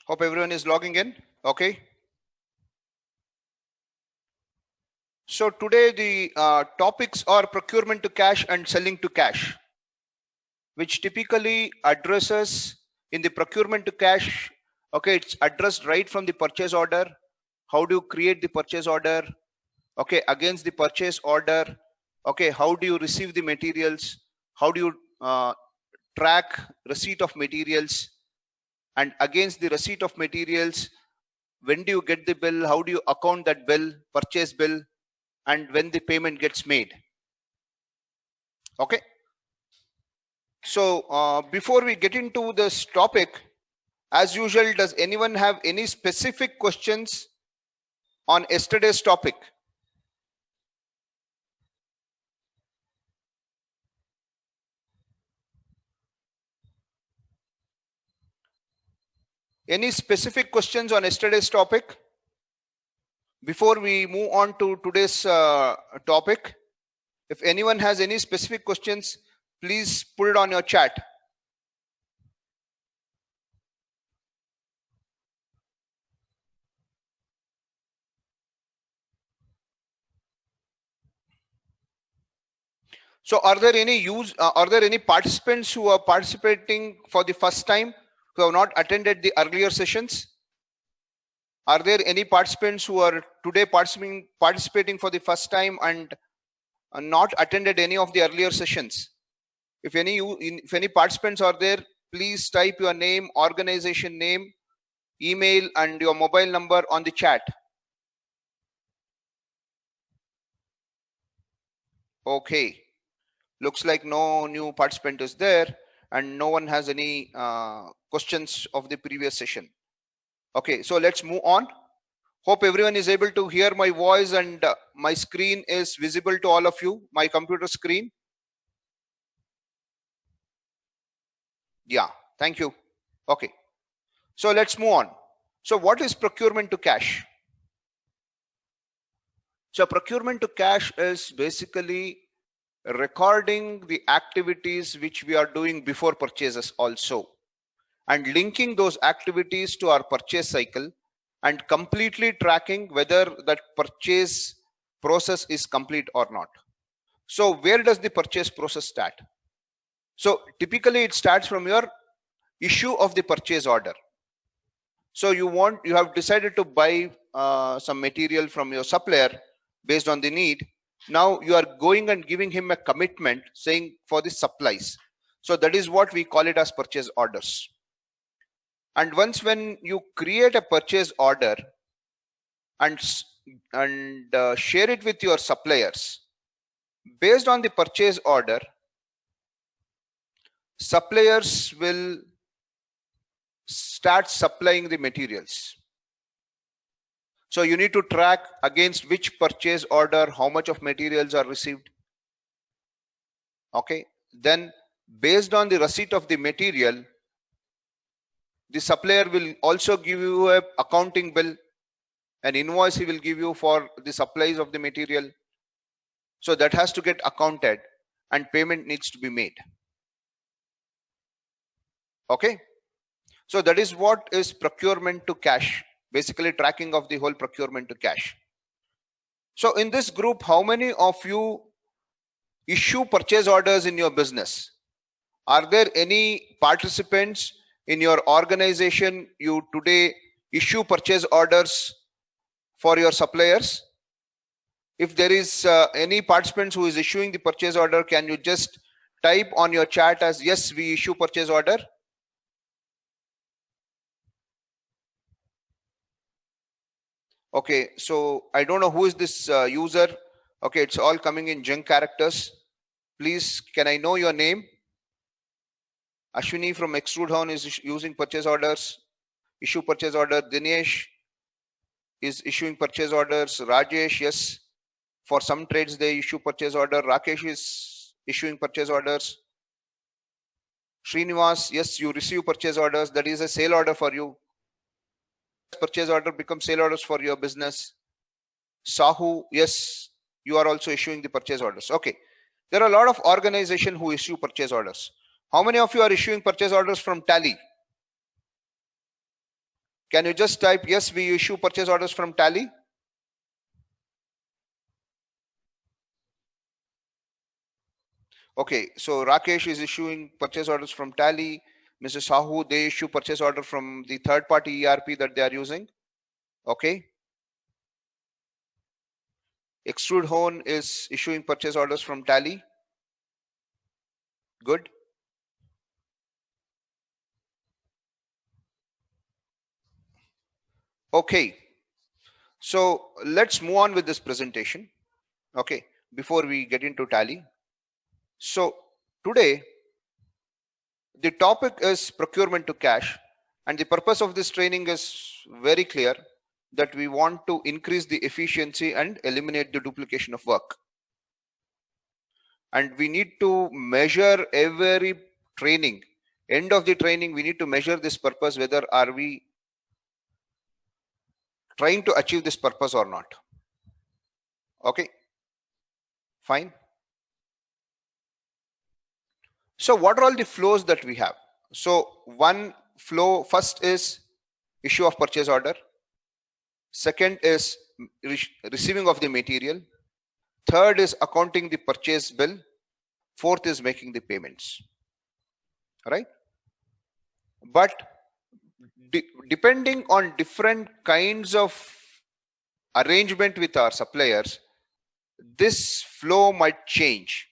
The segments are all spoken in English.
Hope everyone is logging in. Okay. So today the topics are procurement to cash and selling to cash, which typically addresses in the procurement to cash. Okay, it's addressed right from the purchase order. How do you create the purchase order? Okay, against the purchase order. Okay, how do you receive the materials? How do you track receipt of materials? And against the receipt of materials, when do you get the bill? How do you account that bill, purchase bill, and when the payment gets made? Okay. So before we get into this topic, as usual, does anyone have any specific questions on yesterday's topic? Any specific questions on yesterday's topic? Before we move on to today's topic, if anyone has any specific questions, please put it on your chat. So are there any participants who are participating for the first time who have not attended the earlier sessions? Are there any participants who are today participating for the first time and not attended any of the earlier sessions? If any participants are there, please type your name, organization name, email, and your mobile number on the chat. Okay, looks like no new participant is there and no one has any questions of the previous session. Okay, so let's move on. Hope everyone is able to hear my voice and my screen is visible to all of you, my computer screen. Yeah, thank you. Okay, so let's move on. So what is procurement to cash? So procurement to cash is basically recording the activities which we are doing before purchases also, and linking those activities to our purchase cycle and completely tracking whether that purchase process is complete or not. So where does the purchase process start? So typically it starts from your issue of the purchase order. So you have decided to buy some material from your supplier based on the need. Now you are going and giving him a commitment saying for the supplies. So that is what we call it as purchase orders. And once when you create a purchase order and share it with your suppliers, based on the purchase order, suppliers will start supplying the materials. So you need to track against which purchase order how much of materials are received. Okay, then based on the receipt of the material, the supplier will also give you a accounting bill, an invoice he will give you for the supplies of the material. So that has to get accounted and payment needs to be made. Okay, so that is what is procurement to cash, basically tracking of the whole procurement to cash. So in this group, how many of you issue purchase orders in your business? Are there any participants in your organization you today issue purchase orders for your suppliers? If there is any participants who is issuing the purchase order, can you just type on your chat as yes, we issue purchase order? Okay, so I don't know who is this user. Okay, it's all coming in junk characters. Please, can I know your name? Ashwini from Extrude Horn is using purchase orders, issue purchase order. Dinesh is issuing purchase orders. Rajesh, yes, for some trades they issue purchase order. Rakesh is issuing purchase orders. Srinivas, yes, you receive purchase orders. That is a sale order for you. Purchase order becomes sale orders for your business. Sahu, yes, you are also issuing the purchase orders. Okay, there are a lot of organizations who issue purchase orders. How many of you are issuing purchase orders from Tally? Can you just type, yes, we issue purchase orders from Tally? Okay, so Rakesh is issuing purchase orders from Tally. Mrs. Sahu, they issue purchase order from the third party ERP that they are using. Okay. Extrude Hone is issuing purchase orders from Tally. Good. Okay. So let's move on with this presentation. Okay. Before we get into Tally. So today, the topic is procurement to cash. And the purpose of this training is very clear, that we want to increase the efficiency and eliminate the duplication of work. And we need to measure every training. End of the training, we need to measure this purpose, whether are we trying to achieve this purpose or not. Okay, fine. So what are all the flows that we have? So one flow, first is issue of purchase order. Second is receiving of the material. Third is accounting the purchase bill. Fourth is making the payments. Right? But depending on different kinds of arrangement with our suppliers, this flow might change.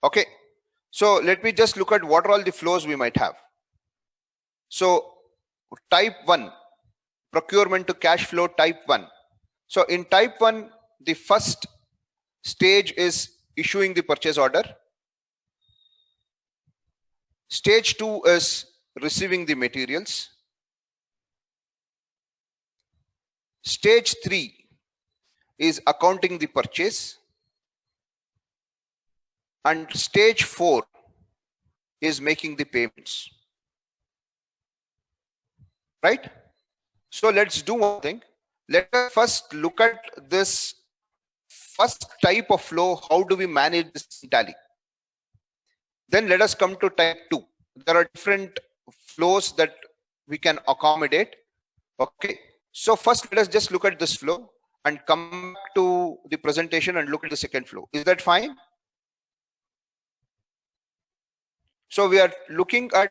Okay, so let me just look at what are all the flows we might have. So type 1, procurement to cash flow type 1. So in type 1, the first stage is issuing the purchase order. Stage 2 is receiving the materials. Stage 3 is accounting the purchase. And stage 4 is making the payments. Right? So let's do one thing. Let us first look at this first type of flow. How do we manage this in Tally? Then let us come to type 2. There are different flows that we can accommodate. Okay. So first let us just look at this flow and come back to the presentation and look at the second flow. Is that fine? So we are looking at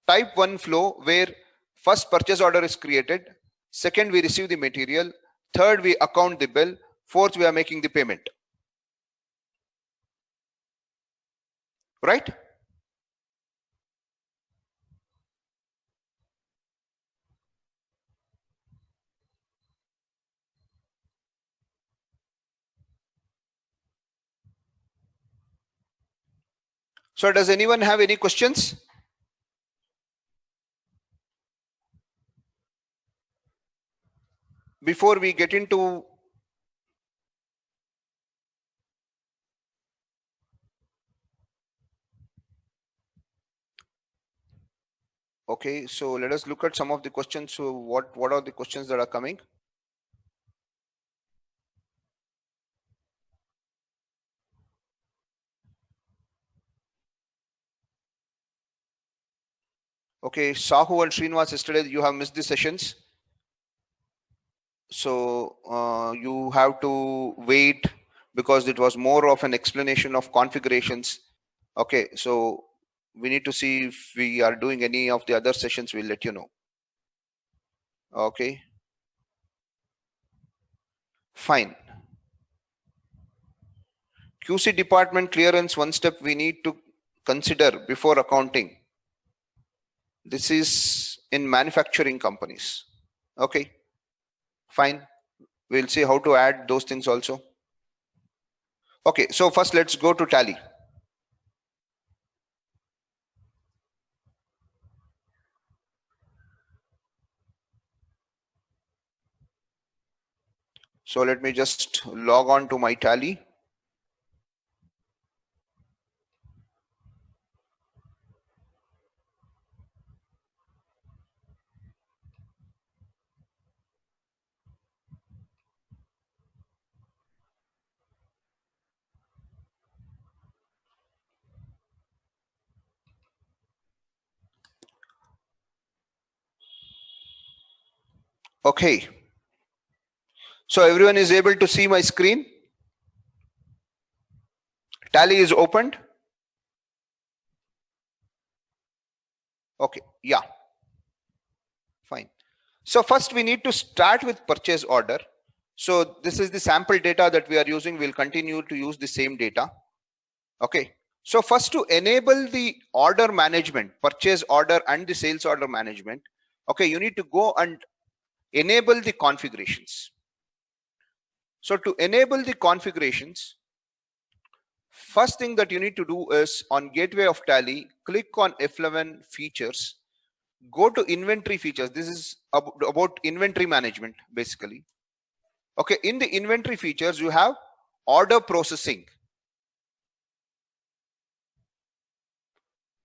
type 1 flow, where first purchase order is created, second we receive the material, third we account the bill, fourth we are making the payment. Right? So does anyone have any questions? Before we get into okay, so let us look at some of the questions. So what are the questions that are coming? Okay, Sahu and Srinivas, yesterday you have missed the sessions. So you have to wait, because it was more of an explanation of configurations. Okay, so we need to see if we are doing any of the other sessions. We'll let you know. Okay, fine. QC department clearance, one step we need to consider before accounting. This is in manufacturing companies. Okay, fine. We'll see how to add those things also. Okay, so first let's go to Tally. So let me just log on to my Tally. Okay. So everyone is able to see my screen. Tally is opened. Okay. Yeah. Fine. So first we need to start with purchase order. So this is the sample data that we are using. We'll continue to use the same data. Okay. So first, to enable the order management, purchase order and the sales order management, okay, you need to go and enable the configurations. So to enable the configurations, first thing that you need to do is on gateway of Tally, click on F11 features, go to inventory features. This is about inventory management basically. Okay, in the inventory features, you have order processing.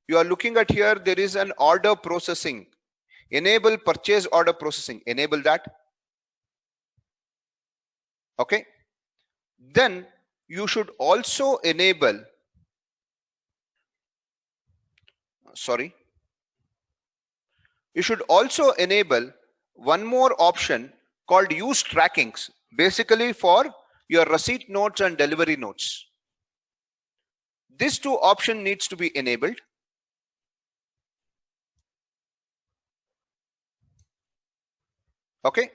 You are looking at here, there is an order processing. Enable purchase order processing, enable that. Okay, then you should also enable, you should also enable one more option called use trackings, basically for your receipt notes and delivery notes. This two option needs to be enabled. Okay,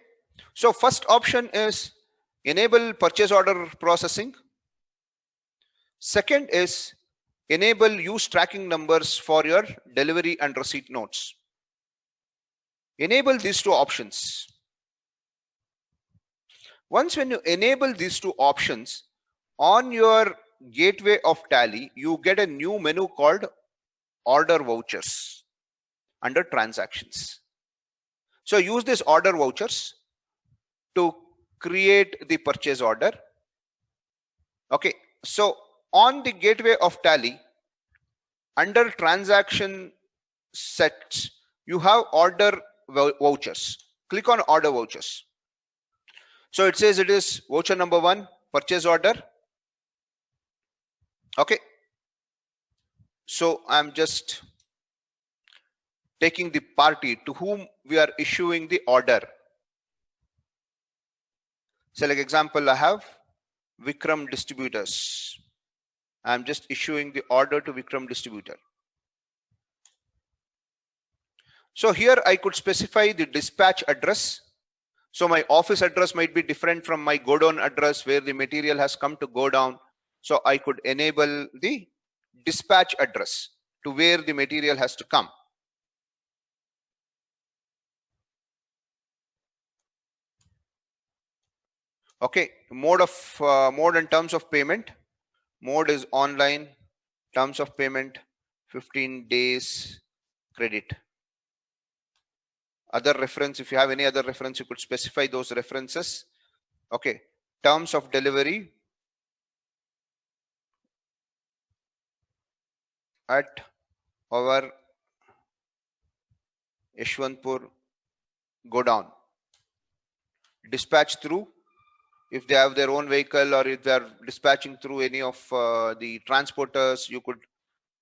so first option is enable purchase order processing. Second is enable use tracking numbers for your delivery and receipt notes. Enable these two options. Once when you enable these two options on your gateway of Tally, you get a new menu called order vouchers under transactions. So use this order vouchers to create the purchase order. Okay, so on the gateway of Tally, under transaction sets, you have order vouchers. Click on order vouchers. So it says it is voucher number 1, purchase order. Okay, so I'm just taking the party to whom we are issuing the order. So like example, I have Vikram Distributors. I'm just issuing the order to Vikram Distributor. So here I could specify the dispatch address. So my office address might be different from my go down address where the material has come to go down. So I could enable the dispatch address to where the material has to come. Okay, mode and terms of payment. Mode is online, terms of payment 15 days credit. Other reference, if you have any other reference, you could specify those references. Okay, terms of delivery at our Yeshwantpur godown. Dispatch through, if they have their own vehicle or if they are dispatching through any of the transporters, you could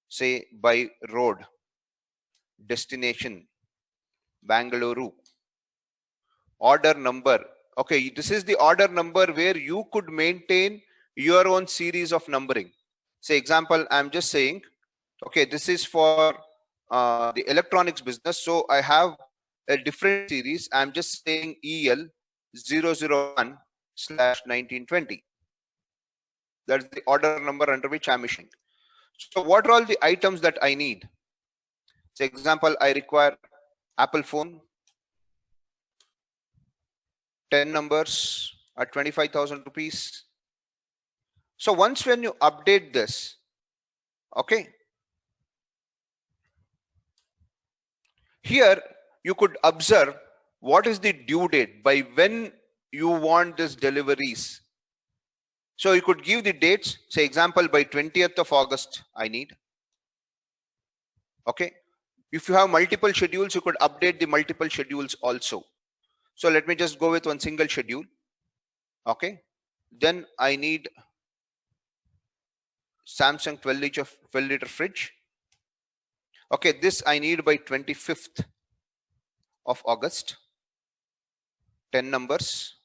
say by road. Destination Bangalore. Order number. Okay, this is the order number where you could maintain your own series of numbering. Say example, I'm just saying, okay, this is for the electronics business. So I have a different series. I'm just saying EL 001/1920. That's the order number under which I'm issuing. So what are all the items that I need? Say example, I require Apple phone, 10 numbers at 25,000 rupees. So once when you update this, okay, here you could observe what is the due date, by when you want this deliveries. So you could give the dates, say example, by 20th of August I need. Okay, if you have multiple schedules, you could update the multiple schedules also. So let me just go with one single schedule. Okay, then I need Samsung 12-liter fridge. Okay, this I need by 25th of August. 10 numbers.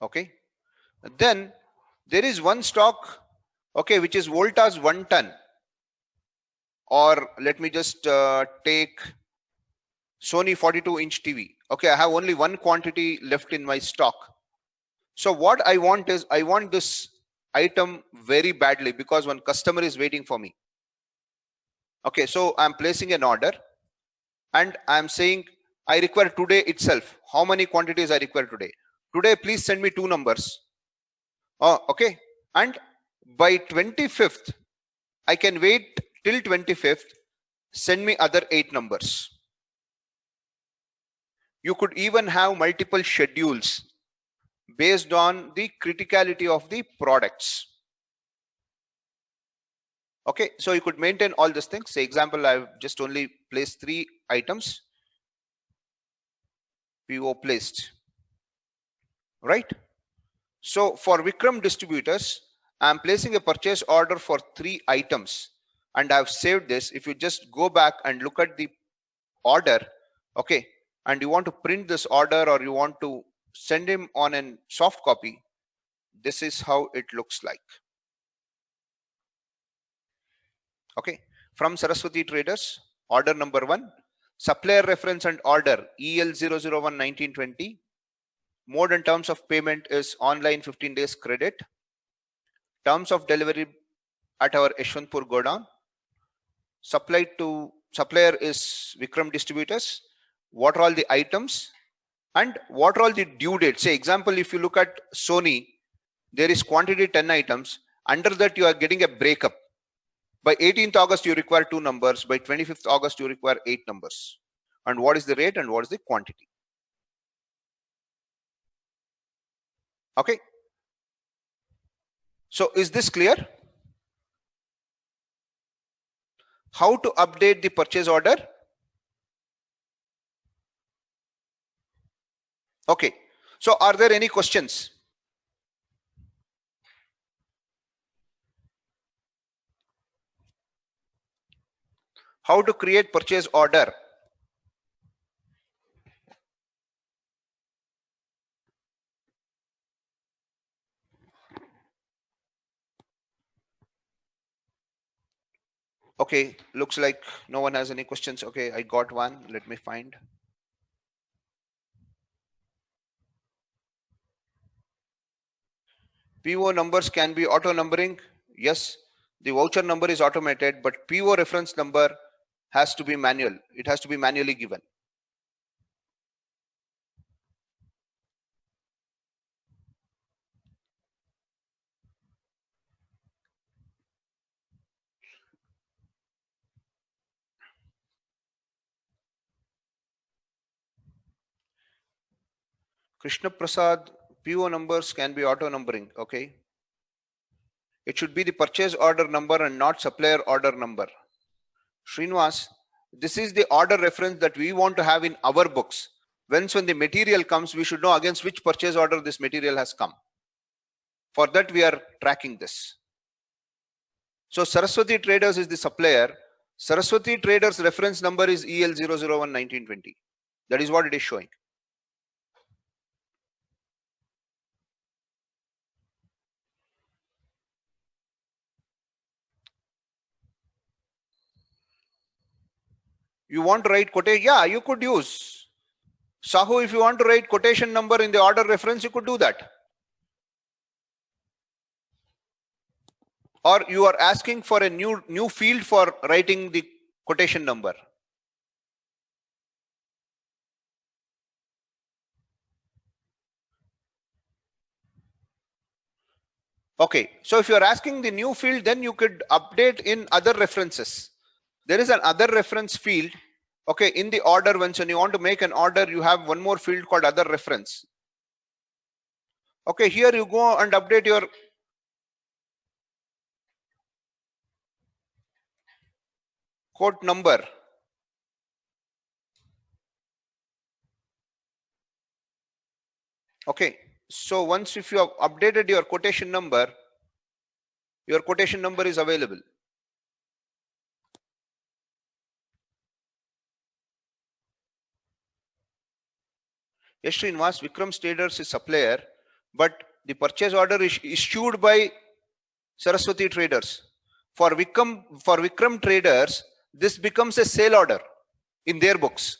Okay. Then there is one stock, okay, which is Voltas 1 ton, or let me just take Sony 42-inch TV. Okay, I have only one quantity left in my stock. So what I want is, I want this item very badly because one customer is waiting for me. Okay, so I'm placing an order and I'm saying I require today itself. How many quantities I require today? Today, please send me 2 numbers. Oh, okay. And by 25th, I can wait till 25th, send me other 8 numbers. You could even have multiple schedules based on the criticality of the products. Okay, so you could maintain all these things. Say example, I've just only placed 3 items. PO placed, right? So for Vikram distributors, I'm placing a purchase order for 3 items and I've saved this. If you just go back and look at the order, okay, and you want to print this order or you want to send him on a soft copy, this is how it looks like. Okay, from Saraswati Traders, order number 1, supplier reference and order EL001-1920. Mode and terms of payment is online 15 days credit. Terms of delivery at our Yeshwantpur Godown. Supplier is Vikram Distributors. What are all the items and what are all the due dates? Say example, if you look at Sony, there is quantity 10 items. Under that you are getting a breakup. By 18th August you require 2 numbers. By 25th August you require 8 numbers. And what is the rate and what is the quantity? Okay. So is this clear? How to update the purchase order? Okay. So are there any questions? How to create purchase order? Okay, looks like no one has any questions. Okay, I got one. Let me find. PO numbers can be auto numbering. Yes, the voucher number is automated, but PO reference number has to be manual. It has to be manually given. Krishna Prasad, PO numbers can be auto numbering. Okay. It should be the purchase order number and not supplier order number. Srinivas, this is the order reference that we want to have in our books. When the material comes, we should know against which purchase order this material has come. For that, we are tracking this. So Saraswati Traders is the supplier. Saraswati Traders reference number is EL001-1920. That is what it is showing. You want to write quotation? Yeah, you could use. Sahu, if you want to write quotation number in the order reference, you could do that. Or you are asking for a new field for writing the quotation number. Okay, so if you are asking the new field, then you could update in other references. There is an other reference field. Okay, in the order, when you want to make an order, you have one more field called other reference. Okay, here you go and update your quote number. Okay, so once if you have updated your quotation number is available. Yes, Srinivas, Vikram Traders is supplier, but the purchase order is issued by Saraswati Traders. For Vikram Traders, this becomes a sale order in their books.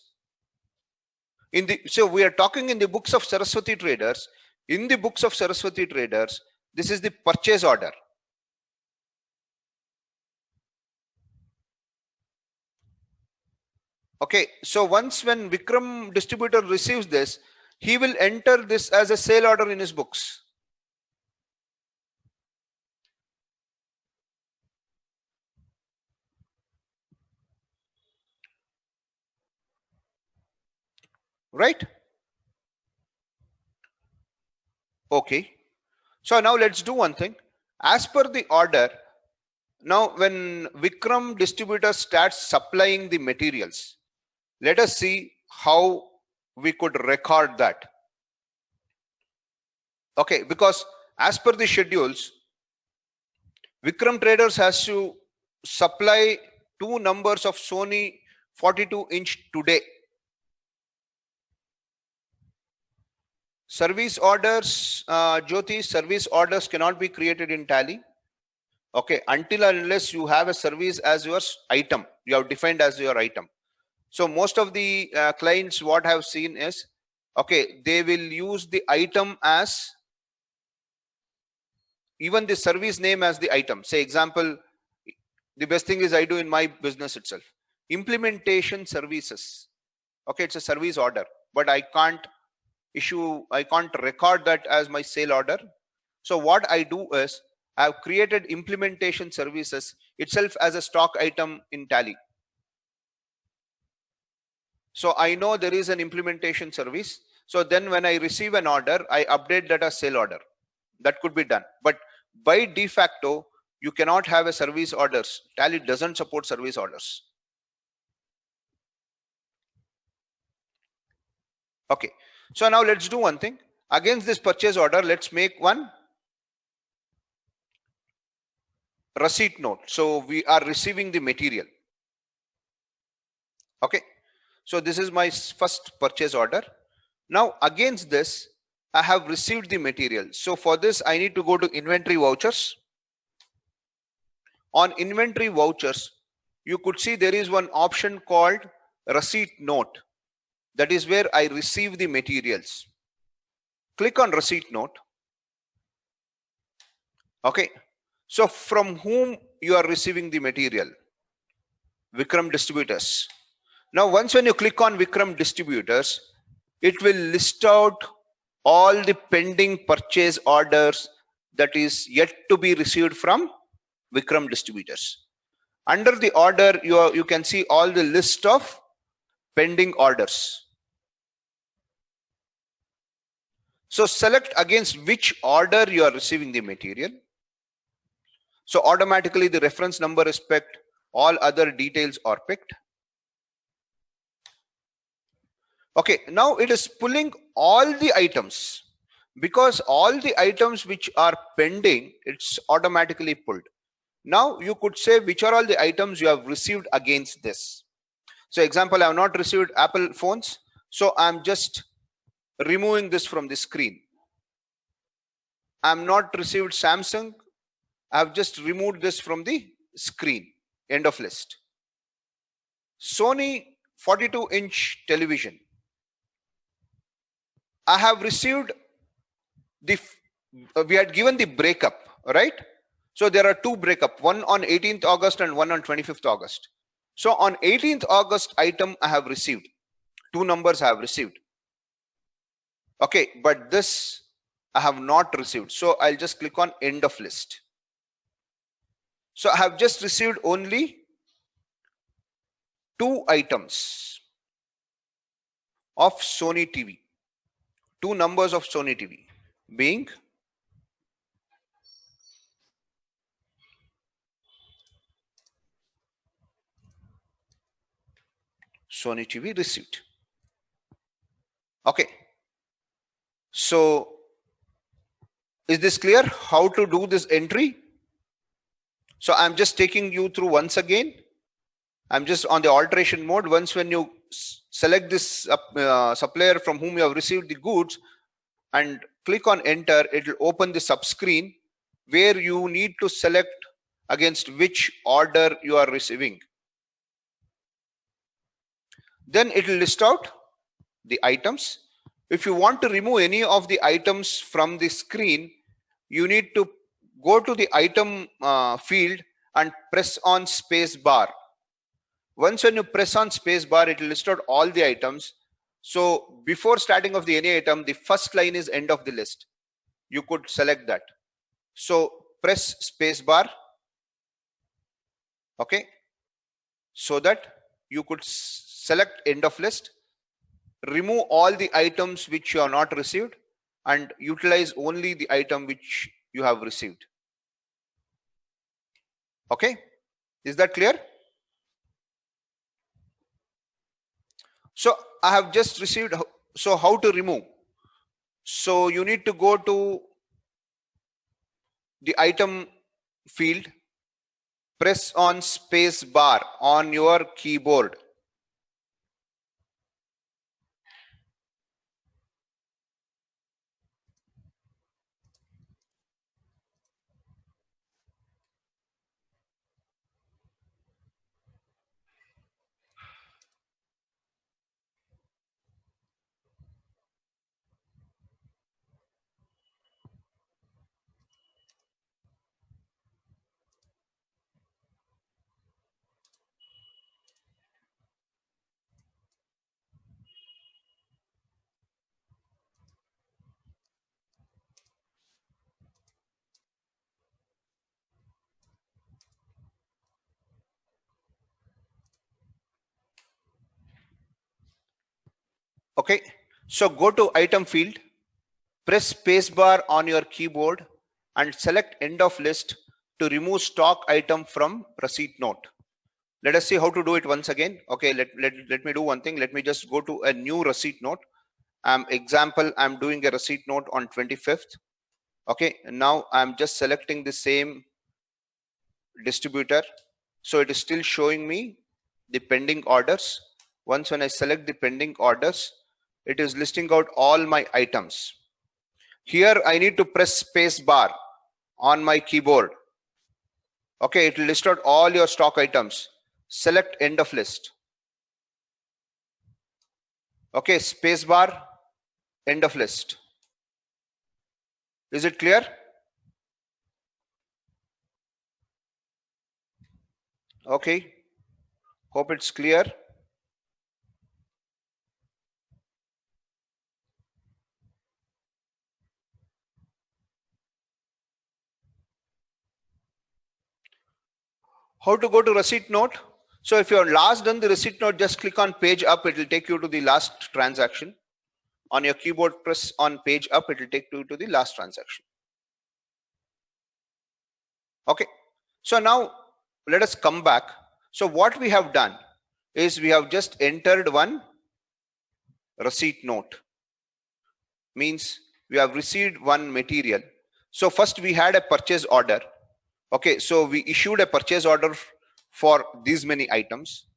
So we are talking in the books of Saraswati Traders. In the books of Saraswati Traders, this is the purchase order. Okay, so once when Vikram distributor receives this, he will enter this as a sale order in his books. Right? Okay. So now let's do one thing. As per the order, now when Vikram distributor starts supplying the materials, let us see how we could record that. Okay, because as per the schedules, Vikram Traders has to supply 2 numbers of Sony 42-inch today. Service orders, Jyoti, service orders cannot be created in Tally. Okay, until and unless you have a service as your item, you have defined as your item. So most of the clients, what I have seen is, okay, they will use the item as even the service name as the item. Say example, the best thing is I do in my business itself. Implementation services. Okay, it's a service order, but I can't record that as my sale order. So what I do is I have created implementation services itself as a stock item in Tally. So I know there is an implementation service. So then when I receive an order, I update that as sale order. That could be done. But by de facto, you cannot have a service orders. Tally doesn't support service orders. Okay. So now let's do one thing. Against this purchase order, let's make one receipt note. So we are receiving the material. Okay. So this is my first purchase order. Now against this, I have received the material. So for this, I need to go to inventory vouchers. On inventory vouchers, you could see there is one option called receipt note. That is where I receive the materials. Click on receipt note. Okay. So from whom you are receiving the material? Vikram Distributors. Now once when you click on Vikram Distributors, it will list out all the pending purchase orders that is yet to be received from Vikram Distributors. Under the order, you can see all the list of pending orders. So select against which order you are receiving the material. So automatically the reference number is picked, all other details are picked. Okay, now it is pulling all the items, because all the items which are pending, it's automatically pulled. Now you could say which are all the items you have received against this. So example, I have not received Apple phones, so I'm just removing this from the screen. I'm not received Samsung, I've just removed this from the screen. End of list. Sony 42-inch television, I have received we had given the breakup, right? So there are 2 breakup, one on 18th August and one on 25th August. So on 18th August item I have received, 2 numbers I have received. Okay, but this I have not received. So I'll just click on end of list. So I have just received only 2 items of Sony TV, 2 numbers of Sony TV, being Sony TV received. Okay. So is this clear how to do this entry? So I'm just taking you through once again. I'm just on the alteration mode. Once when you select this supplier from whom you have received the goods and click on enter, it will open the subscreen where you need to select against which order you are receiving. Then it will list out the items. If you want to remove any of the items from the screen, you need to go to the item field and press on space bar. Once when you press on space bar, it will list out all the items. So before starting of the any item, the first line is end of the list. You could select that. So press space bar, okay, so that you could select end of list, remove all the items which you have not received and utilize only the item which you have received. Okay, is that clear? So I have just received. So how to remove? So you need to go to the item field, press on space bar on your keyboard. Okay, so go to item field, press spacebar on your keyboard and select end of list to remove stock item from receipt note. Let us see how to do it once again. Okay, let me do one thing. Let me just go to a new receipt note. Example, I'm doing a receipt note on 25th. Okay, now I'm just selecting the same distributor. So it is still showing me the pending orders. Once when I select the pending orders, it is listing out all my items. Here I need to press space bar on my keyboard. Okay, it will list out all your stock items. Select end of list. Okay, space bar, end of list. Is it clear? Okay, hope it's clear. How to go to receipt note? So if you are last done the receipt note, just click on page up. It will take you to the last transaction. On your keyboard, press on page up. It will take you to the last transaction. Okay. So now let us come back. So what we have done is we have just entered one receipt note. Means we have received one material. So first we had a purchase order. Okay, so we issued a purchase order for these many items.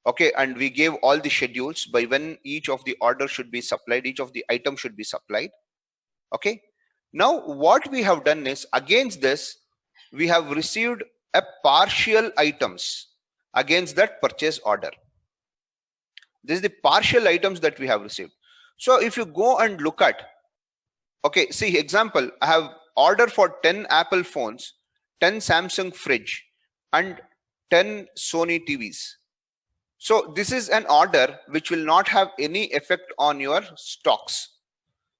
Okay, and we gave all the schedules by when each of the order should be supplied, each of the item should be supplied. Okay, now what we have done is against this, we have received a partial items against that purchase order. This is the partial items that we have received. So if you go and look at, okay, see example, I have ordered for 10 Apple phones, 10 Samsung fridge and 10 Sony TVs. So this is an order which will not have any effect on your stocks.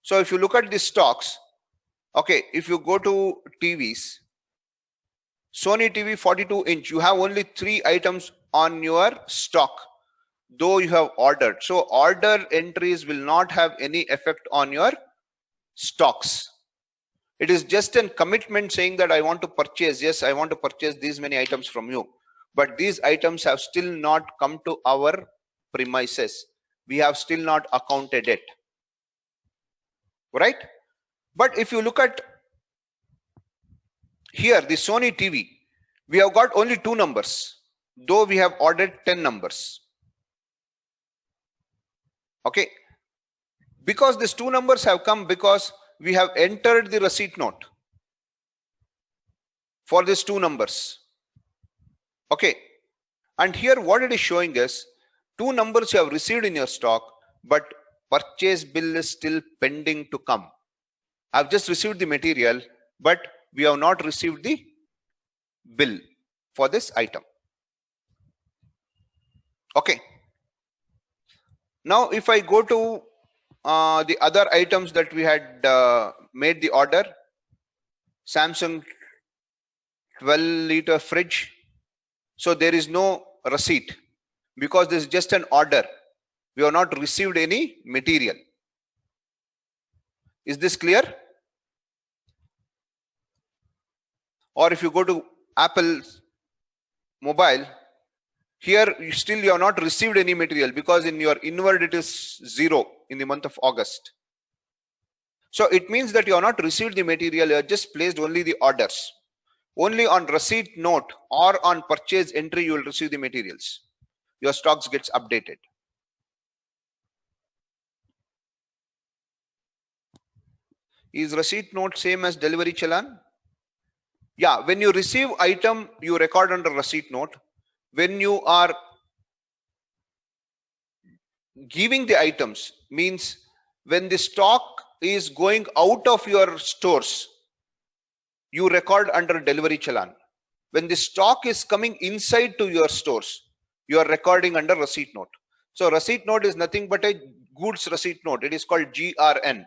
So if you look at the stocks, okay, if you go to TVs, Sony TV 42-inch, you have only 3 items on your stock, though you have ordered. So order entries will not have any effect on your stocks. It is just a commitment saying that I want to purchase, yes, I want to purchase these many items from you. But these items have still not come to our premises. We have still not accounted it. Right? But if you look at here, the Sony TV, we have got only 2 numbers, though we have ordered 10 numbers. Okay, because these two numbers have come because we have entered the receipt note for these two numbers. Okay, and here what it is showing is two numbers you have received in your stock, but purchase bill is still pending to come. I've just received the material, but we have not received the bill for this item. Okay, now if I go to the other items that we had made the order, Samsung 12-liter fridge, so there is no receipt because this is just an order. We have not received any material. Is this clear? Or if you go to Apple mobile, here you have not received any material because in your inward it is 0 in the month of August. So it means that you have not received the material, you have just placed only the orders. Only on receipt note or on purchase entry you will receive the materials. Your stocks gets updated. Is receipt note same as delivery challan? Yeah, when you receive item, you record under receipt note. When you are giving the items, means when the stock is going out of your stores, you record under delivery challan. When the stock is coming inside to your stores, you are recording under receipt note. So receipt note is nothing but a goods receipt note. It is called GRN.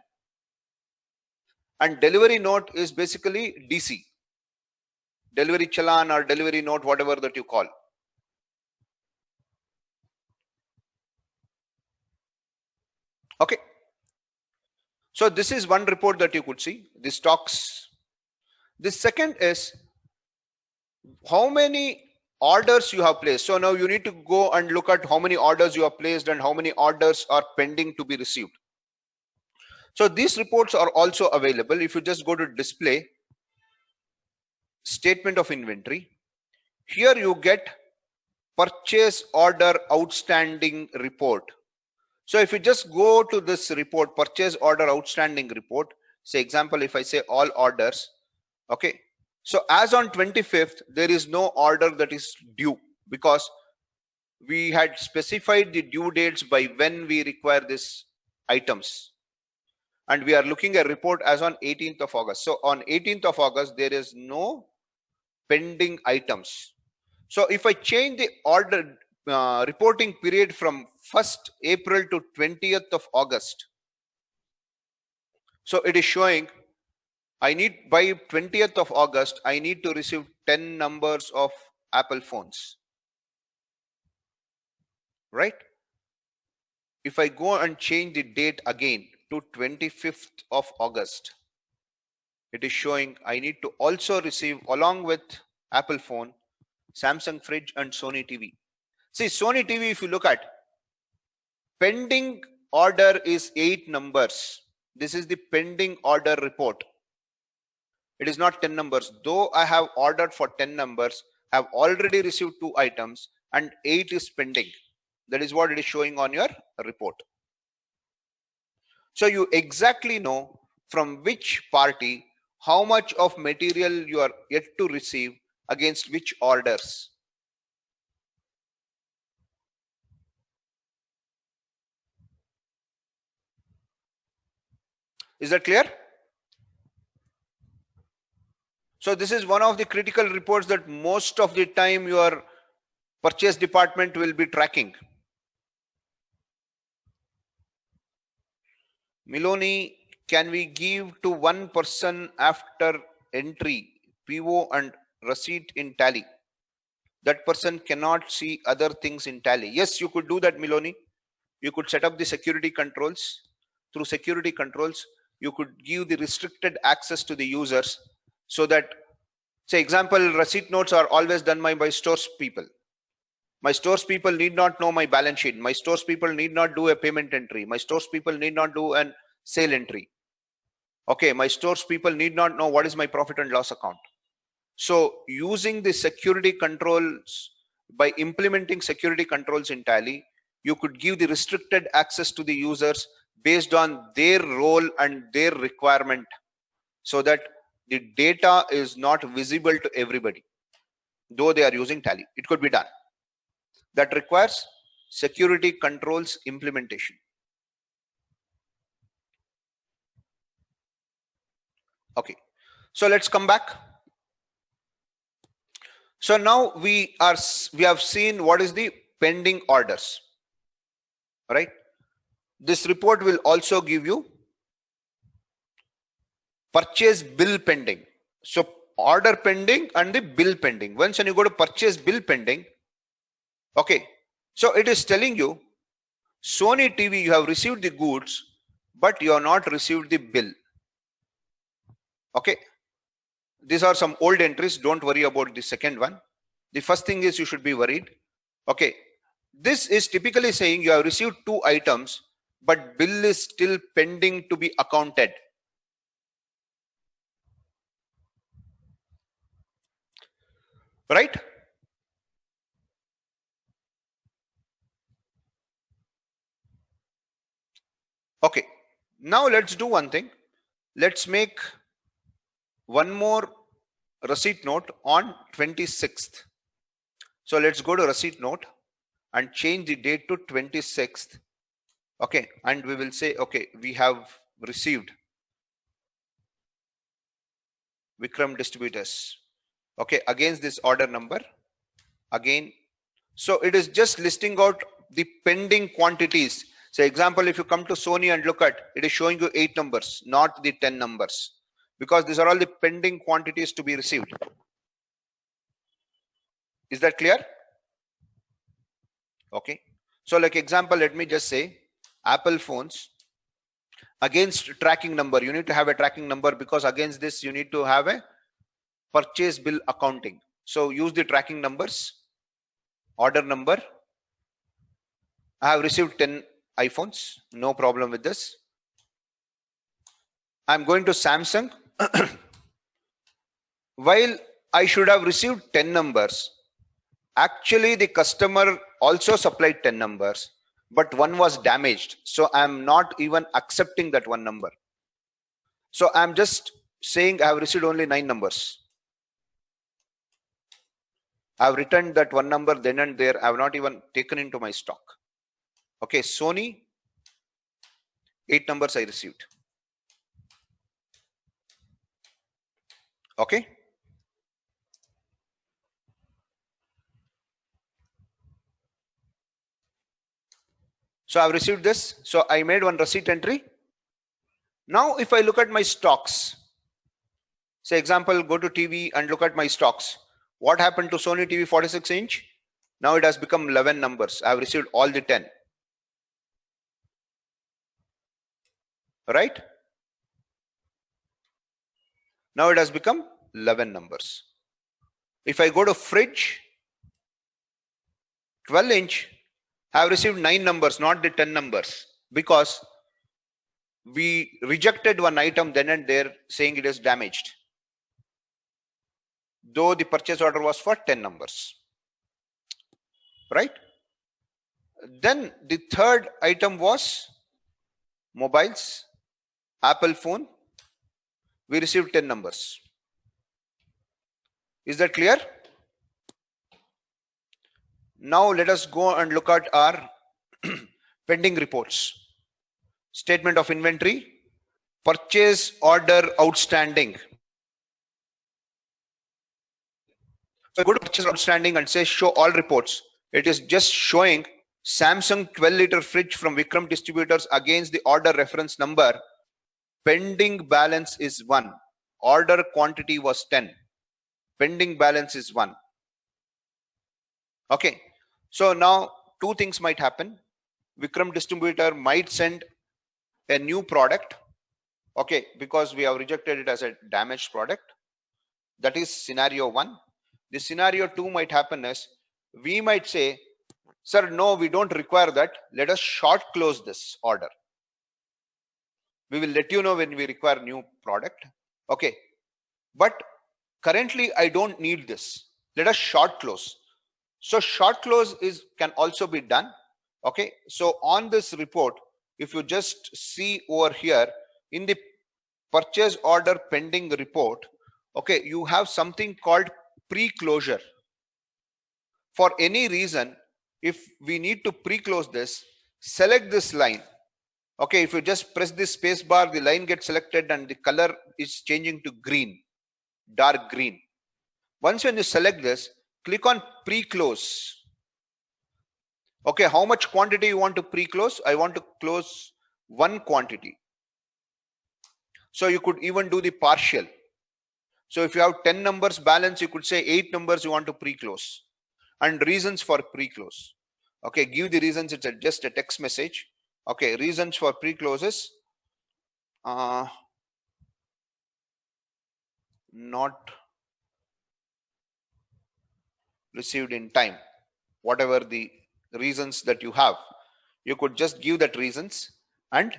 And delivery note is basically DC. Delivery challan or delivery note, whatever that you call. Okay. So this is one report that you could see, the stocks. The second is how many orders you have placed. So now you need to go and look at how many orders you have placed and how many orders are pending to be received. So these reports are also available. If you just go to display, statement of inventory, here you get purchase order outstanding report. So if you just go to this report, purchase order outstanding report, say example, if I say all orders, okay. So as on 25th, there is no order that is due because we had specified the due dates by when we require these items. And we are looking at report as on 18th of August. So on 18th of August, there is no pending items. So if I change the order reporting period from 1st April to 20th of August, so it is showing I need by 20th of August, I need to receive 10 numbers of Apple phones, right? If I go and change the date again to 25th of August, it is showing I need to also receive along with Apple phone, Samsung fridge and Sony TV. See, Sony TV, if you look at pending order is 8 numbers. This is the pending order report. It is not 10 numbers. Though I have ordered for 10 numbers, I have already received 2 items and 8 is pending. That is what it is showing on your report. So you exactly know from which party, how much of material you are yet to receive against which orders. Is that clear? So this is one of the critical reports that most of the time your purchase department will be tracking. Miloni, can we give to one person after entry, PO and receipt in Tally? That person cannot see other things in Tally. Yes, you could do that, Miloni. You could set up the security controls. Through security controls, you could give the restricted access to the users so that, say example, receipt notes are always done by stores people. My stores people need not know my balance sheet. My stores people need not do a payment entry. My stores people need not do an sale entry. Okay, my stores people need not know what is my profit and loss account. So using the security controls, by implementing security controls in Tally, you could give the restricted access to the users based on their role and their requirement, so that the data is not visible to everybody, though they are using Tally. It could be done. That requires security controls implementation. Okay, so let's come back. So now we have seen what is the pending orders, right? This report will also give you purchase bill pending. So order pending and the bill pending. Once when you go to purchase bill pending, okay, so it is telling you Sony TV, you have received the goods, but you have not received the bill. Okay, these are some old entries. Don't worry about the second one. The first thing is you should be worried. Okay, this is typically saying you have received 2 items, but bill is still pending to be accounted. Right? Okay, now let's do one thing. Let's make one more receipt note on 26th. So let's go to receipt note and change the date to 26th. Okay, and we will say, okay, we have received Vikram distributors. Okay, against this order number again. So it is just listing out the pending quantities. So example, if you come to Sony and look at, it is showing you 8 numbers, not the 10 numbers, because these are all the pending quantities to be received. Is that clear? Okay, so like example, let me just say Apple phones against tracking number. You need to have a tracking number, because against this you need to have a purchase bill accounting. So use the tracking numbers. Order number, I have received 10 iPhones, no problem with this. I'm going to Samsung. While I should have received 10 numbers, actually the customer also supplied 10 numbers, but one was damaged. So I'm not even accepting that one number. So I'm just saying I have received only 9 numbers. I have returned that one number then and there. I have not even taken into my stock. Okay, Sony, 8 numbers I received. Okay. So I've received this. So I made one receipt entry. Now if I look at my stocks, say example, go to TV and look at my stocks. What happened to Sony TV 46 inch? Now it has become 11 numbers. I have received all the 10. Right? Now it has become 11 numbers. If I go to fridge, 12 inch, I have received 9 numbers, not the 10 numbers, because we rejected one item then and there saying it is damaged, though the purchase order was for 10 numbers. Right? Then the third item was mobiles, Apple phone. We received 10 numbers. Is that clear? Now let us go and look at our pending reports. Statement of inventory, purchase order outstanding. So go to purchase outstanding and say show all reports. It is just showing Samsung 12-liter fridge from Vikram distributors against the order reference number. Pending balance is 1. Order quantity was 10. Pending balance is 1. Okay. So now 2 things might happen. Vikram distributor might send a new product. Okay, because we have rejected it as a damaged product. That is scenario 1. The scenario 2 might happen is we might say, sir, no, we don't require that. Let us short close this order. We will let you know when we require new product. Okay, but currently I don't need this. Let us short close. So short close can also be done. Okay, so on this report, if you just see over here in the purchase order pending report, okay, you have something called pre-closure. For any reason, if we need to pre-close this, select this line. Okay, if you just press this space bar, the line gets selected and the color is changing to green, dark green. Once when you select this, click on pre-close. Okay, how much quantity you want to pre-close? I want to close one quantity. So you could even do the partial. So if you have 10 numbers balance, you could say 8 numbers you want to pre-close. And reasons for pre-close. Okay, give the reasons. It's just a text message. Okay, reasons for pre-closes. Not received in time. Whatever the reasons that you have, you could just give that reasons and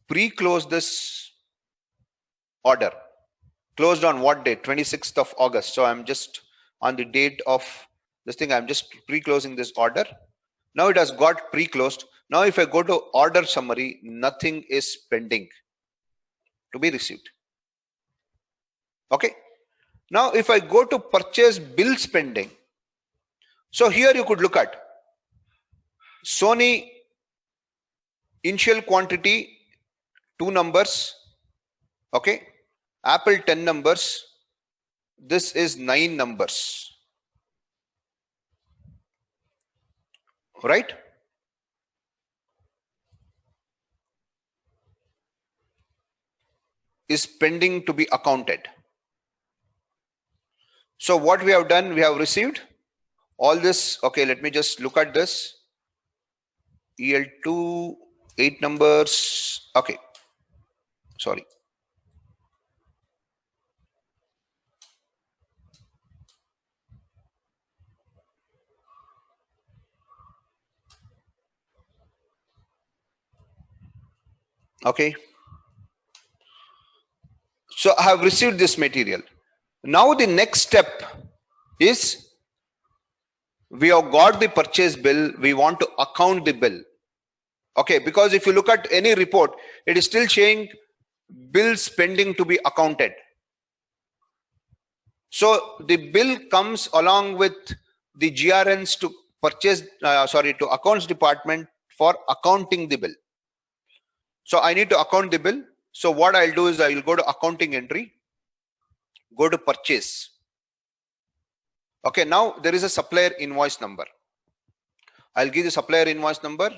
pre-close this order. Closed on what date? 26th of August. So I'm just on the date of this thing, I'm just pre-closing this order. Now it has got pre-closed. Now if I go to order summary, nothing is pending to be received. Okay. Now if I go to purchase bills pending, so here you could look at Sony initial quantity 2 numbers. Okay. Apple 10 numbers. This is 9 numbers. Right? Is pending to be accounted. So what we have done, we have received all this. Okay, let me just look at this. EL2, 8 numbers. Okay, sorry. Okay. So I have received this material. Now the next step is we have got the purchase bill. We want to account the bill. Okay, because if you look at any report, it is still showing bills pending to be accounted. So the bill comes along with the GRNs to purchase, to accounts department for accounting the bill. So I need to account the bill. So what I'll do is I will go to accounting entry, go to purchase. Okay, now there is a supplier invoice number. I'll give the supplier invoice number.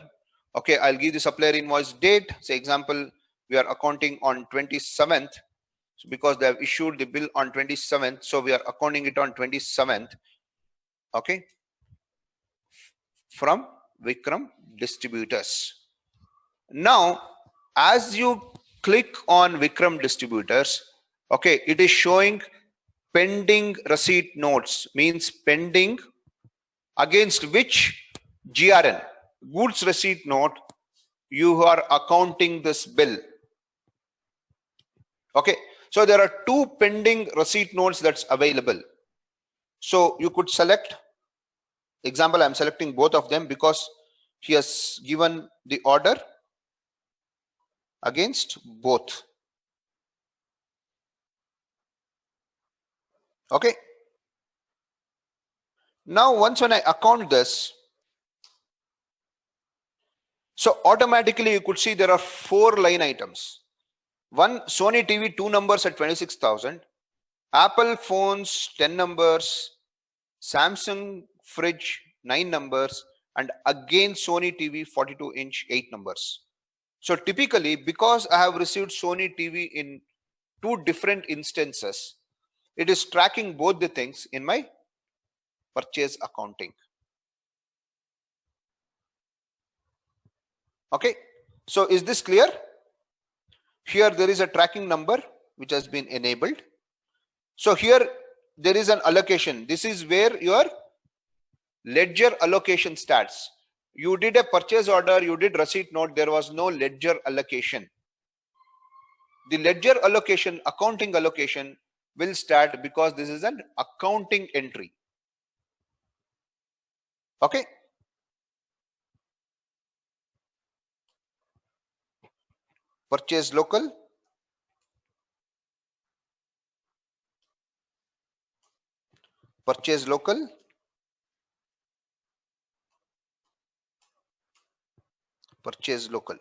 Okay, I'll give the supplier invoice date. Say example, we are accounting on 27th. So because they have issued the bill on 27th, so we are accounting it on 27th. Okay, from Vikram Distributors. Now, as you click on Vikram Distributors, okay, it is showing pending receipt notes, means pending against which GRN, goods receipt note, you are accounting this bill. Okay, so there are 2 pending receipt notes that's available. So you could select, example, I'm selecting both of them because he has given the order against both. Okay. Now once when I account this, so automatically you could see there are 4 line items. One, Sony TV 2 numbers at 26,000, Apple phones 10 numbers, Samsung fridge 9 numbers, and again Sony TV 42-inch 8 numbers. So typically, because I have received Sony TV in 2 different instances, it is tracking both the things in my purchase accounting. Okay, so is this clear? Here there is a tracking number which has been enabled. So here there is an allocation. This is where your ledger allocation starts. You did a purchase order, you did receipt note, there was no ledger allocation. The ledger allocation, accounting allocation will start because this is an accounting entry. Okay. purchase local, purchase local, purchase local,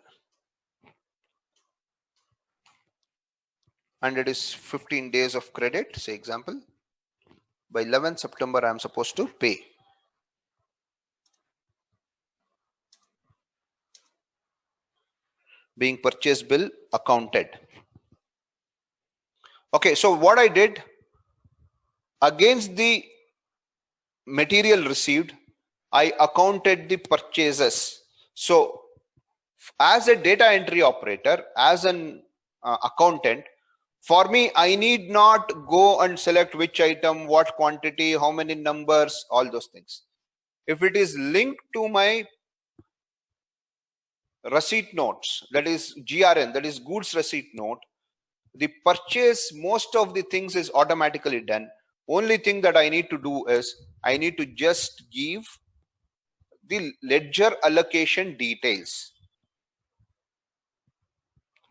and it is 15 days of credit. Say example, by 11th September I am supposed to pay. Being purchase bill accounted. Okay, so what I did, against the material received, I accounted the purchases. So as a data entry operator, as an accountant, for me, I need not go and select which item, what quantity, how many numbers, all those things. If it is linked to my receipt notes, that is GRN, that is goods receipt note, the purchase, most of the things is automatically done. Only thing that I need to do is I need to just give the ledger allocation details.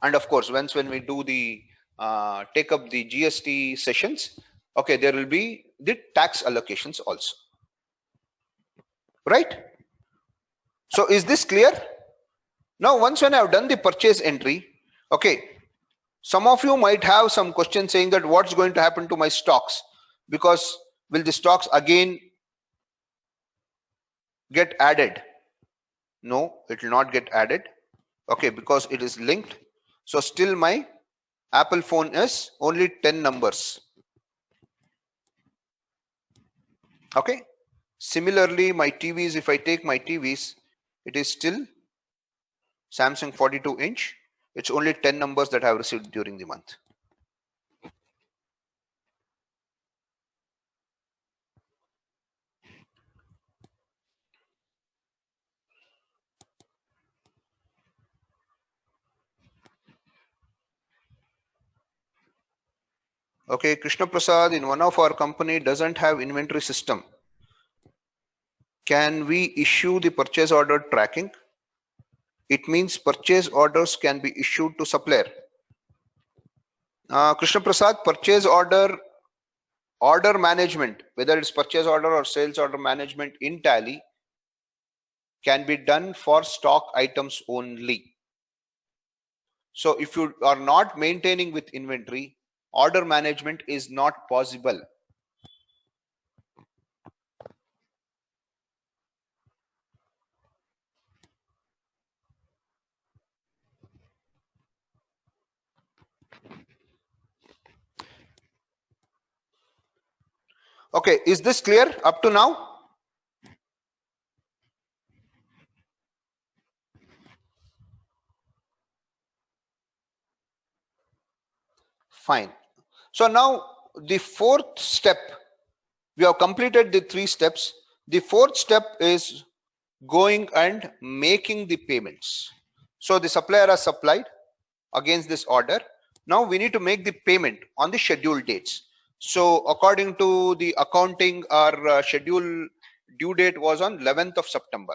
And of course, once when we do the take up the GST sessions, okay, there will be the tax allocations also, right? So is this clear? Now once when I have done the purchase entry, okay, some of you might have some questions saying that what's going to happen to my stocks, because will the stocks again get added? No, it will not get added, okay, because it is linked. So still my Apple phone is only 10 numbers. Okay, similarly my TVs, if I take my TVs, it is still Samsung 42-inch. It's only 10 numbers that I have received during the month. Okay, Krishna Prasad, in one of our company doesn't have inventory system. Can we issue the purchase order tracking? It means purchase orders can be issued to supplier. Krishna Prasad, purchase order management, whether it's purchase order or sales order management in Tally, can be done for stock items only. So if you are not maintaining with inventory, order management is not possible. Okay, is this clear up to now? Fine. So now the fourth step, we have completed the 3 steps. The fourth step is going and making the payments. So the supplier has supplied against this order. Now we need to make the payment on the scheduled dates. So according to the accounting, our schedule due date was on 11th of September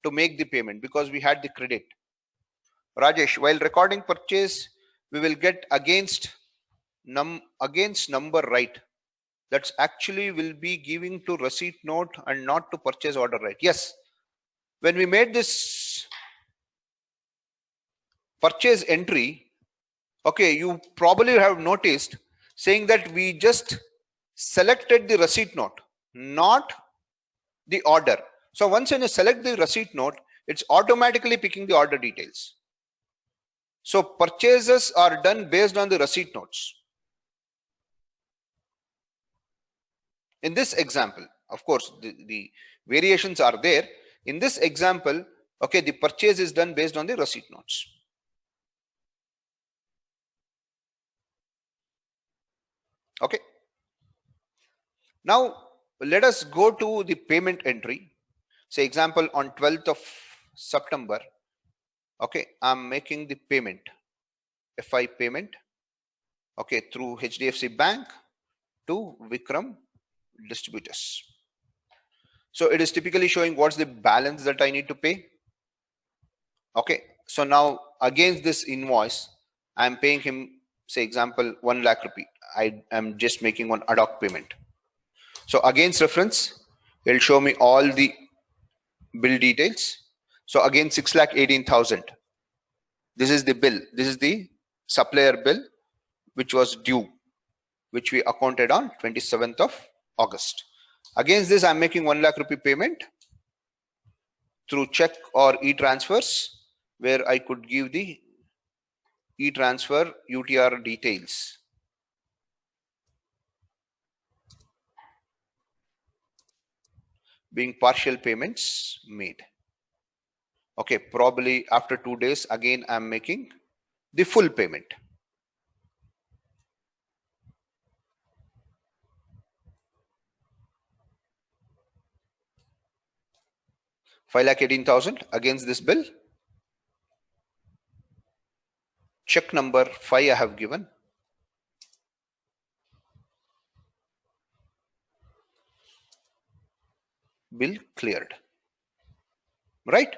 to make the payment because we had the credit. Rajesh, while recording purchase, we will get against number right. That's actually will be giving to receipt note and not to purchase order right. Yes, when we made this purchase entry, okay, you probably have noticed saying that we just selected the receipt note, not the order. So once when you select the receipt note, it's automatically picking the order details. So purchases are done based on the receipt notes. In this example, of course, the variations are there. In this example, okay, the purchase is done based on the receipt notes. Okay. Now let us go to the payment entry. Say example on 12th of September. Okay, I'm making the payment, FI payment, okay, through HDFC Bank to Vikram Distributors. So it is typically showing what's the balance that I need to pay. Okay, So now against this invoice, I'm paying him, say example, 1 lakh rupee. I am just making one ad hoc payment. So against reference, it'll show me all the bill details. So again, 6,18,000. This is the bill. This is the supplier bill, which was due, which we accounted on 27th of August. Against this, I'm making 1 lakh rupee payment through check or e-transfers, where I could give the e-transfer UTR details. Being partial payments made. Okay, probably after 2 days, again, I'm making the full payment. Five lakh 18,000 against this bill. Check number 5 I have given. Bill cleared. Right?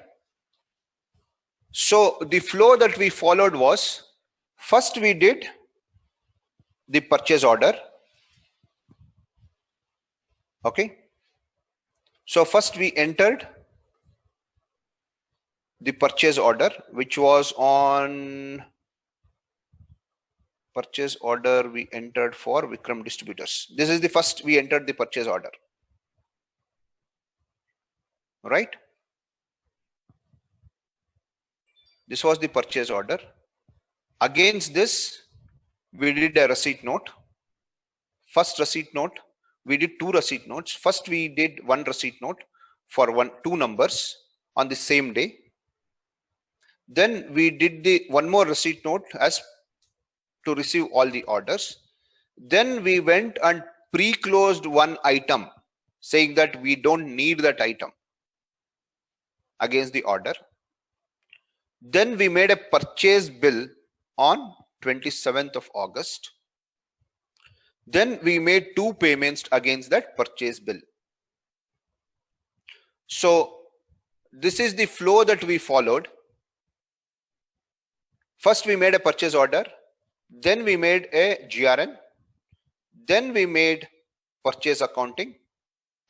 So the flow that we followed was, first we did the purchase order. Okay. So first we entered the purchase order, which was on purchase order we entered for Vikram Distributors. This is the first we entered the purchase order. Right? This was the purchase order. Against this, we did a receipt note. First receipt note, we did 2 receipt notes. First, we did 1 receipt note for 2 numbers on the same day. Then we did the 1 more receipt note as to receive all the orders. Then we went and pre-closed 1 item, saying that we don't need that item against the order. Then we made a purchase bill on 27th of August. Then we made 2 payments against that purchase bill. So this is the flow that we followed. First we made a purchase order, then we made a GRN, then we made purchase accounting.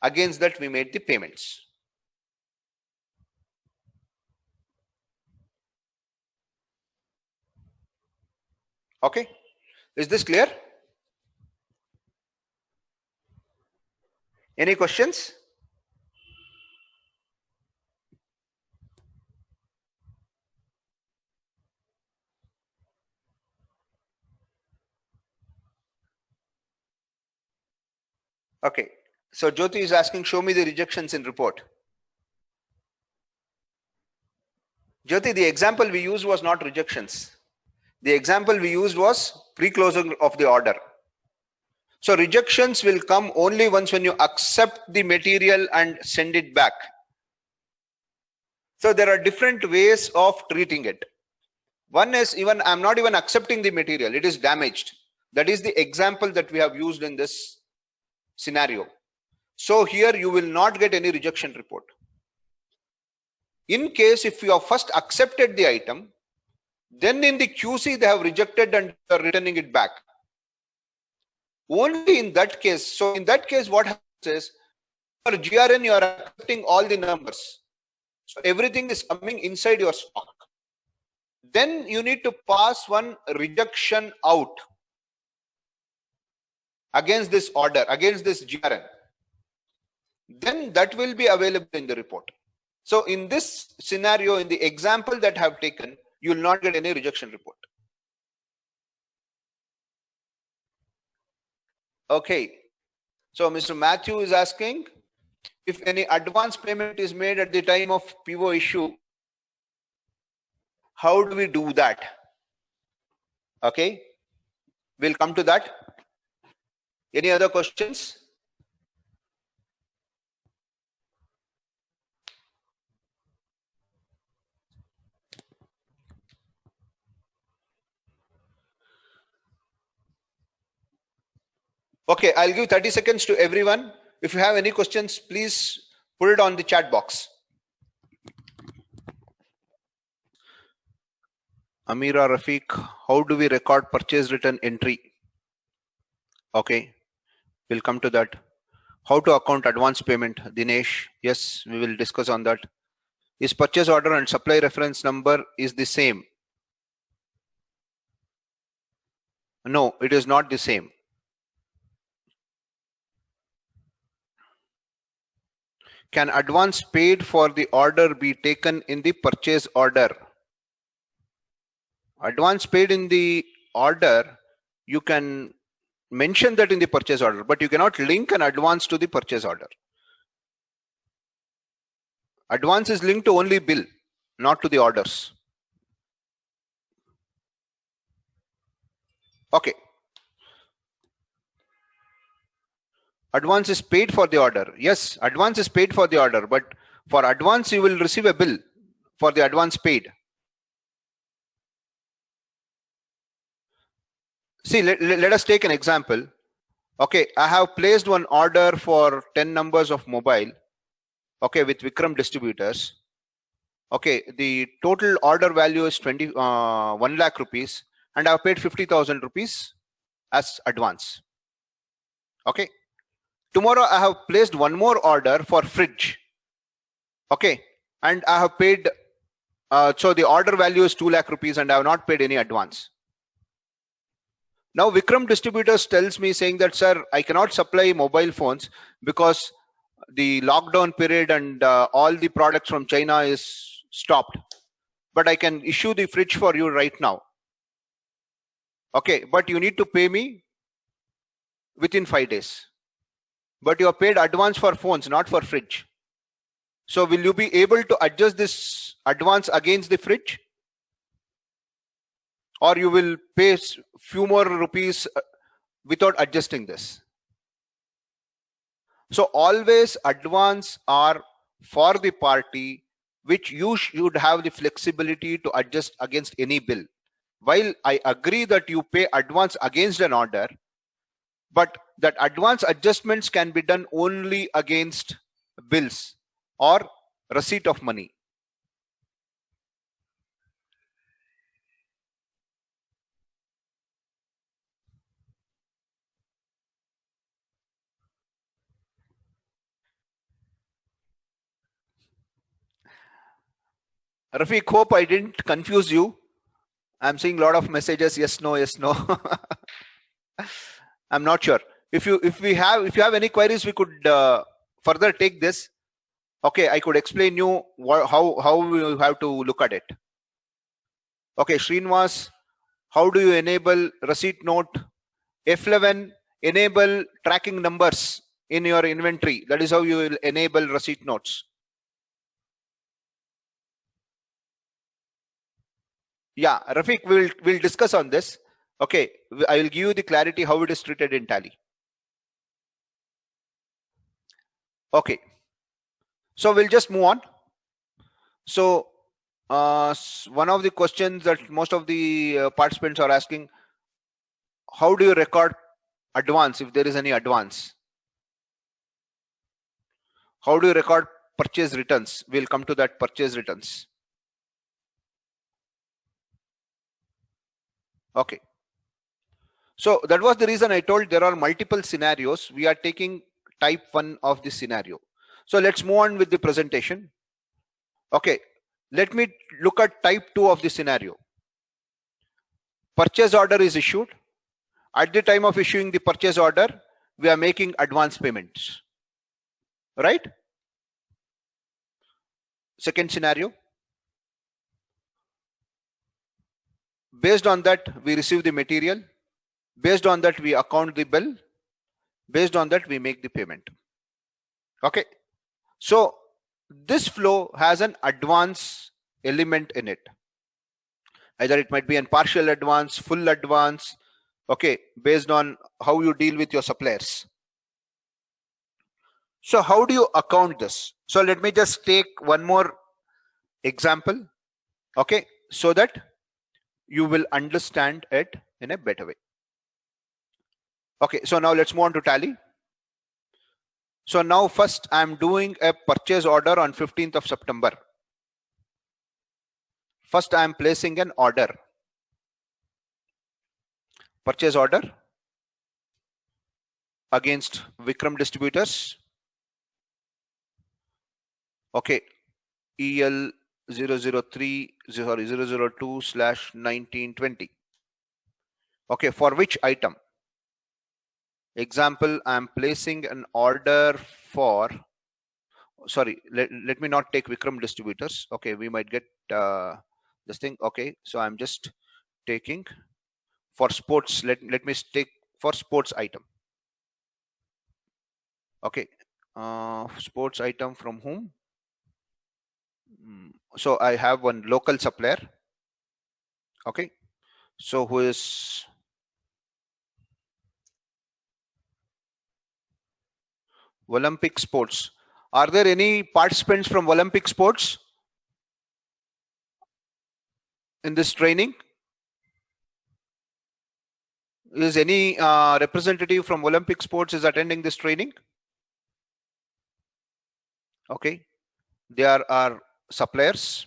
Against that we made the payments. Okay, is this clear? Any questions? Okay, so Jyoti is asking, show me the rejections in report. Jyoti, the example we used was not rejections. The example we used was pre-closing of the order. So rejections will come only once when you accept the material and send it back. So there are different ways of treating it. One is, even I'm not even accepting the material, it is damaged. That is the example that we have used in this scenario. So here you will not get any rejection report. In case if you have first accepted the item, then in the QC they have rejected and are returning it back. Only in that case, so in that case what happens is, for GRN you are accepting all the numbers. So everything is coming inside your stock. Then you need to pass one rejection out against this order, against this GRN. Then that will be available in the report. So in this scenario, in the example that I have taken, you will not get any rejection report. Okay. So Mr. Matthew is asking, if any advance payment is made at the time of PO issue, how do we do that? Okay. We'll come to that. Any other questions? Okay, I'll give 30 seconds to everyone. If you have any questions, please put it on the chat box. Amira Rafiq, how do we record purchase return entry? Okay, we'll come to that. How to account advance payment? Dinesh, yes, we will discuss on that. Is purchase order and supply reference number is the same? No, it is not the same. Can advance paid for the order be taken in the purchase order? Advance paid in the order, you can mention that in the purchase order, but you cannot link an advance to the purchase order. Advance is linked to only bill, not to the orders. Okay. Advance is paid for the order. Yes, advance is paid for the order, but for advance you will receive a bill for the advance paid. See, let us take an example. Okay, I have placed one order for 10 numbers of mobile, okay, with Vikram distributors. Okay, the total order value is 1 lakh rupees, and I have paid 50,000 rupees as advance. Okay, tomorrow I have placed one more order for fridge. Okay, and I have paid, so the order value is 2 lakh rupees and I have not paid any advance. Now Vikram distributors tells me saying that, sir, I cannot supply mobile phones because the lockdown period and all the products from China is stopped, but I can issue the fridge for you right now. Okay, but you need to pay me within 5 days. But you are paid advance for phones, not for fridge. So will you be able to adjust this advance against the fridge? Or you will pay few more rupees without adjusting this? So always advance are for the party which you should have the flexibility to adjust against any bill. While I agree that you pay advance against an order, but that advance adjustments can be done only against bills or receipt of money. Rafiq, hope I didn't confuse you. I'm seeing a lot of messages. Yes, no, yes, no. I'm not sure. If you have any queries, we could further take this. Okay, I could explain you how you have to look at it. Okay, Srinivas, how do you enable receipt note? F11, enable tracking numbers in your inventory. That is how you will enable receipt notes. Yeah, Rafiq, we'll discuss on this. Okay, I will give you the clarity how it is treated in Tally. Okay, so we'll just move on. So one of the questions that most of the participants are asking, how do you record advance if there is any advance? How do you record purchase returns? We'll come to that, purchase returns. Okay. So that was the reason I told there are multiple scenarios. We are taking type 1 of the scenario. So let's move on with the presentation. Okay, let me look at type 2 of the scenario. Purchase order is issued. At the time of issuing the purchase order, we are making advance payments, right? Second scenario. Based on that, we receive the material. Based on that, we account the bill. Based on that, we make the payment. Okay. So this flow has an advance element in it. Either it might be a partial advance, full advance, okay, based on how you deal with your suppliers. So how do you account this? So let me just take one more example, okay, so that you will understand it in a better way. Okay, so now let's move on to Tally. So now first I'm doing a purchase order on 15th of September. First I'm placing an order. purchase order against Vikram Distributors. Okay, EL 002/1920. Okay, for which item? Example, I am placing an order for, sorry, let me not take Vikram Distributors. Okay, we might get this thing. Okay, so I'm just taking for sports. Let me take for sports item. Okay, sports item from whom? So I have one local supplier. Okay, so who is Olympic Sports? Are there any participants from Olympic Sports in this training? Is any representative from Olympic Sports is attending this training? Okay, they are our suppliers.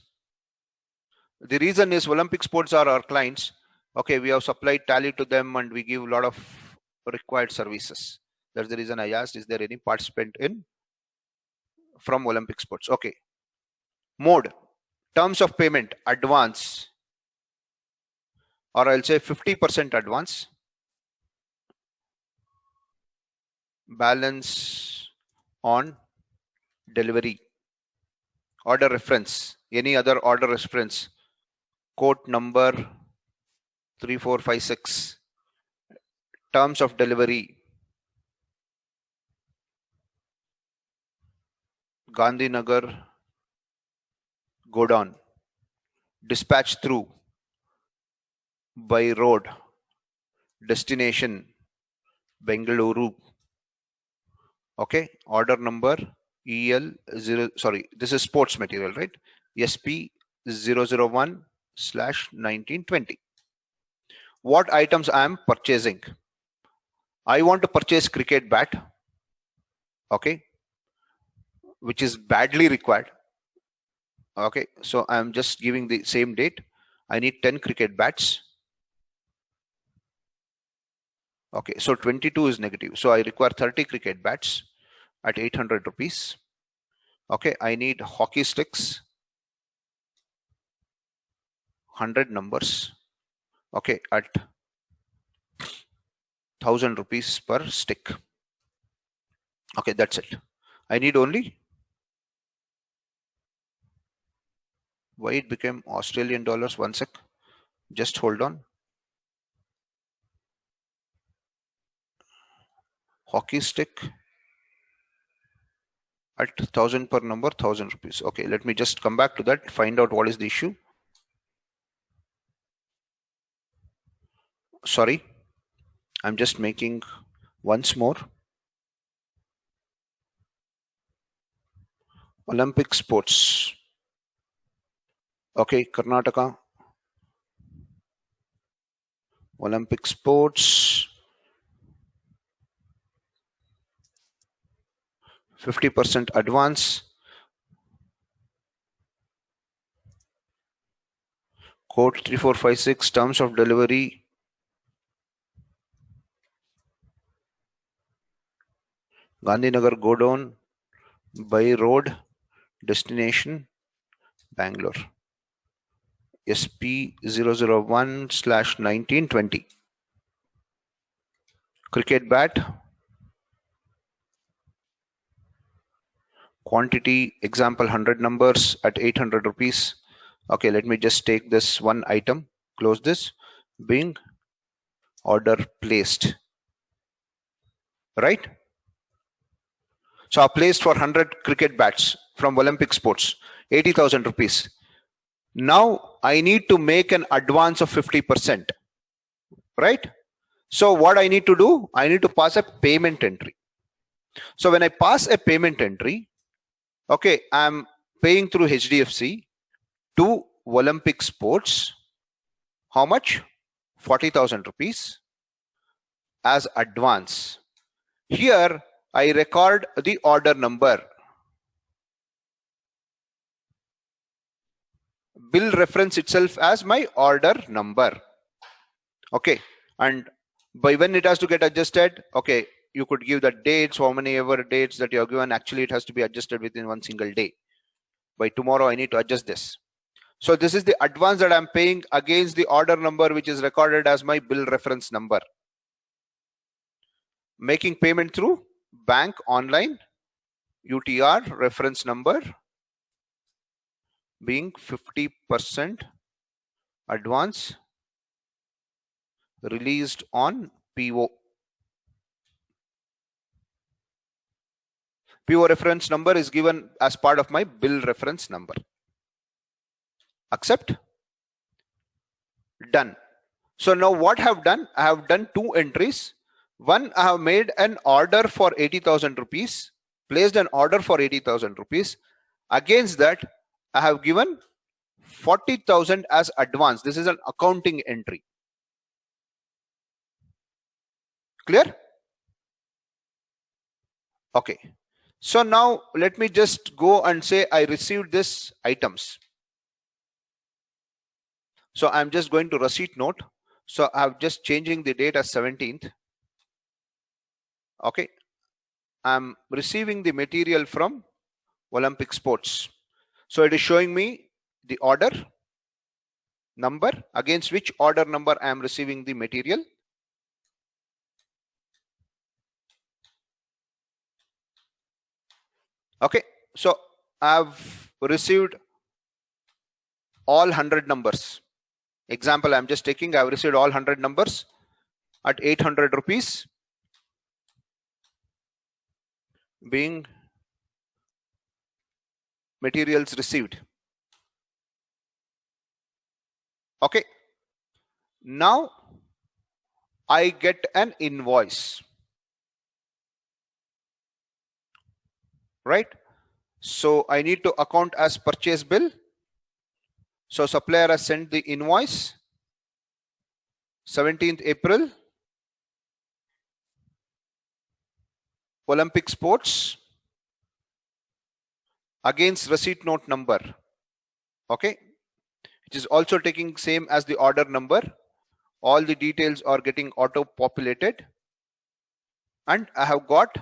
The reason is Olympic Sports are our clients. Okay, we have supplied Tally to them and we give a lot of required services. That's the reason I asked, is there any participant in from Olympic Sports? Okay. Mode, terms of payment, advance, or I'll say 50% advance, balance on delivery. Order reference, any other order reference, quote number 3456. Terms of delivery, Gandhinagar Godown. Dispatch through, by road, destination Bengaluru. Okay, order number EL 0, sorry, this is sports material, right? SP 001/1920. What items I am purchasing? I want to purchase cricket bat, okay, which is badly required. Okay, so I'm just giving the same date. I need 10 cricket bats. Okay, so 22 is negative. So I require 30 cricket bats at 800 rupees. Okay, I need hockey sticks, 100 numbers. Okay, at 1000 rupees per stick. Okay, that's it. I need only, why it became Australian dollars? One sec, just hold on. Hockey stick at 1000 per number, 1000 rupees. Okay, let me just come back to that, find out what is the issue. Sorry, I'm just making once more. Olympic Sports. Okay, Karnataka. Olympic Sports. 50% advance. Code 3456, terms of delivery. Gandhinagar Godown, by road, destination Bangalore. SP 001/1920. Cricket bat. Quantity, example 100 numbers at 800 rupees. Okay, let me just take this one item, close this, being order placed. Right? So I placed for 100 cricket bats from Olympic Sports, 80,000 rupees. Now I need to make an advance of 50%. Right? So what I need to do, I need to pass a payment entry. So when I pass a payment entry, okay, I'm paying through HDFC to Olympic Sports. How much? 40,000 rupees as advance. Here I record the order number. Bill reference itself as my order number. Okay, and By when it has to get adjusted, okay, you could give the dates, how many ever dates that you have given. Actually, it has to be adjusted within one single day. By tomorrow, I need to adjust this. So this is the advance that I'm paying against the order number, which is recorded as my bill reference number. Making payment through bank online, UTR reference number being 50% advance released on PO. PO reference number is given as part of my bill reference number. Accept. Done. So now what I have done? I have done two entries. One, I have made an order for 80,000 rupees, placed an order for 80,000 rupees. Against that, I have given 40,000 as advance. This is an accounting entry. Clear? Okay. So now let me just go and say I received this items. So I'm just going to receipt note. So I'm just changing the date as 17th. Okay. I'm receiving the material from Olympic Sports. So it is showing me the order number, against which order number I am receiving the material. Okay. So I've received all 100 numbers. Example, I'm just taking, I've received all 100 numbers at 800 rupees being materials received. Okay. Now I get an invoice, right? So I need to account as purchase bill. So supplier has sent the invoice 17th April, Olympic Sports, against receipt note number. Okay. It is also taking same as the order number. All the details are getting auto populated, and I have got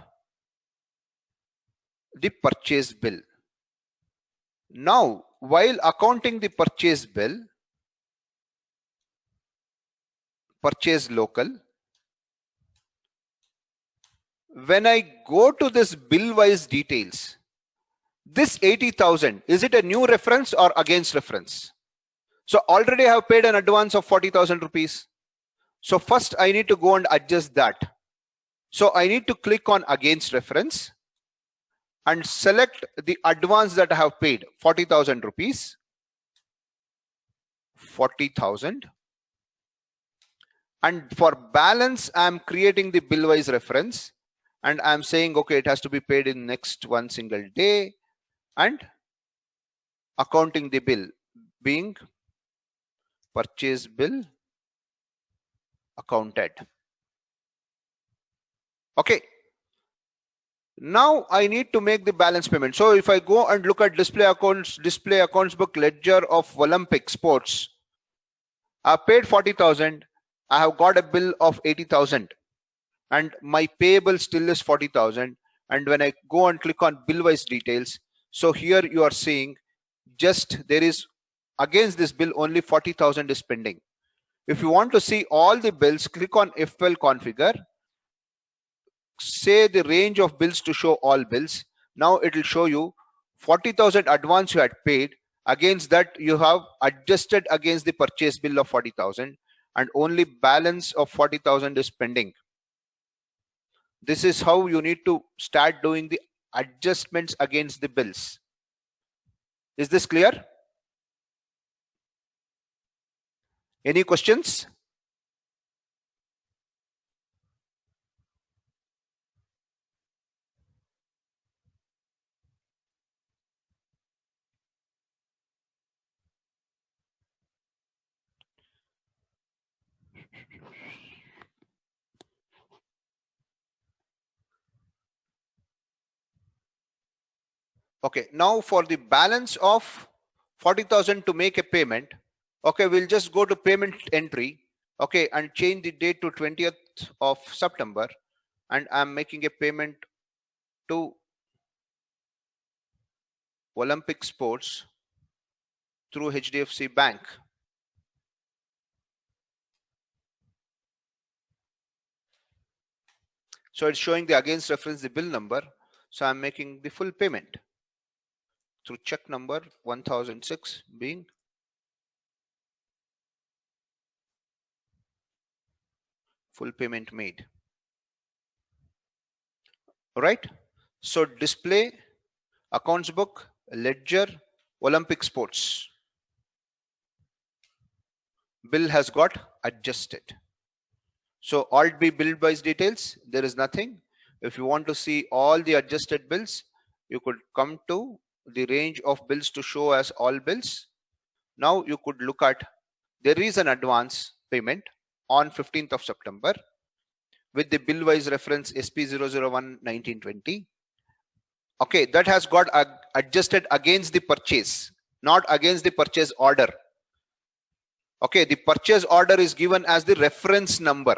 the purchase bill. Now, while accounting the purchase bill, purchase local, when I go to this bill wise details, this 80,000, is it a new reference or against reference? So already I have paid an advance of 40,000 rupees. So first I need to go and adjust that. So I need to click on against reference and select the advance that I have paid, 40,000 rupees, 40,000. And for balance, I'm creating the bill wise reference and I'm saying, okay, it has to be paid in next one single day, and accounting the bill being purchase bill accounted. Okay. Now I need to make the balance payment. So if I go and look at display accounts book ledger of Olympic Sports, I paid 40,000. I have got a bill of 80,000 and my payable still is 40,000. And when I go and click on bill wise details, so here you are seeing just there is against this bill only 40,000 is pending. If you want to see all the bills, click on F12 configure, say the range of bills to show all bills. Now it will show you 40,000 advance you had paid. Against that you have adjusted against the purchase bill of 40,000 and only balance of 40,000 is pending. This is how you need to start doing the adjustments against the bills. Is this clear? Any questions? Okay, now for the balance of 40,000 to make a payment, okay, we'll just go to payment entry, okay, and change the date to 20th of September, and I'm making a payment to Olympic Sports through HDFC Bank. So it's showing the against reference the bill number. So I'm making the full payment through check number 1006 being full payment made. All right. So display, accounts book, ledger, Olympic Sports. Bill has got adjusted. So Alt B bill wise details, there is nothing. If you want to see all the adjusted bills, you could come to the range of bills to show as all bills. Now you could look at, there is an advance payment on 15th of September with the bill wise reference SP001-1920. Okay, that has got adjusted against the purchase, not against the purchase order. Okay, the purchase order is given as the reference number.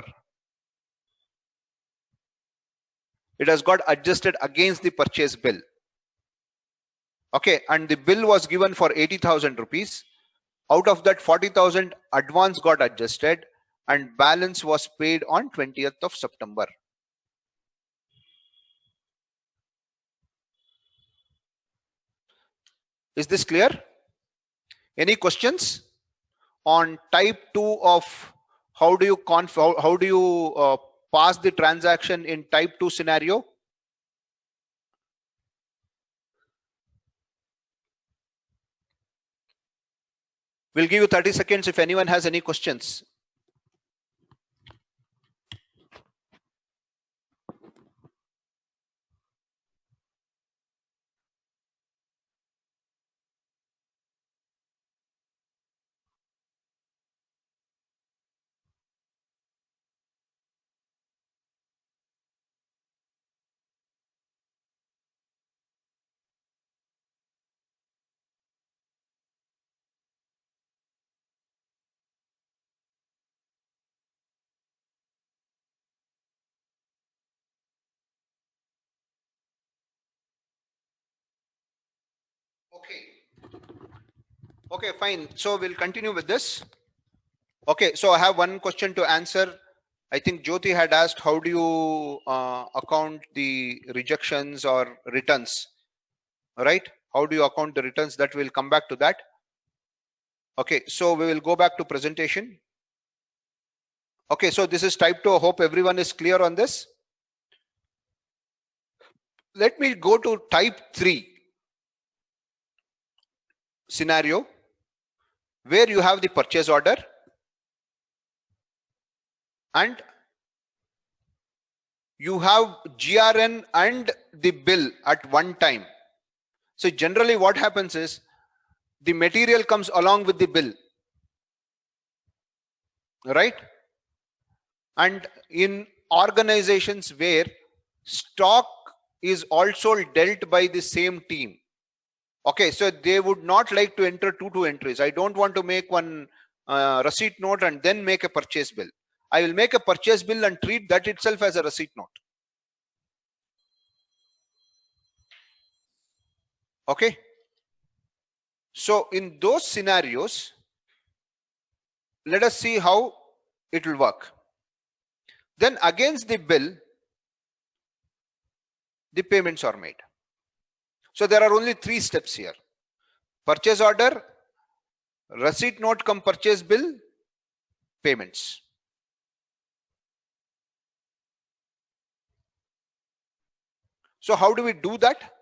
It has got adjusted against the purchase bill. Okay, and the bill was given for 80,000 rupees. Out of that, 40,000 advance got adjusted and balance was paid on 20th of September. Is this clear? Any questions on type 2 of how do you pass the transaction in type 2 scenario? We'll give you 30 seconds if anyone has any questions. Okay, fine. So we'll continue with this. Okay, so I have one question to answer. I think Jyoti had asked, how do you account the rejections or returns? All right, how do you account the returns? That will come back to that. Okay, so we will go back to presentation. Okay, so this is type 2. I hope everyone is clear on this. Let me go to type 3 scenario where you have the purchase order and you have GRN and the bill at one time. So generally what happens is the material comes along with the bill, right? And in organizations where stock is also dealt by the same team, okay, so they would not like to enter two entries. I don't want to make one receipt note and then make a purchase bill. I will make a purchase bill and treat that itself as a receipt note. Okay. So in those scenarios, let us see how it will work. Then against the bill, the payments are made. So there are only 3 steps here: purchase order, receipt note cum purchase bill, payments. So how do we do that?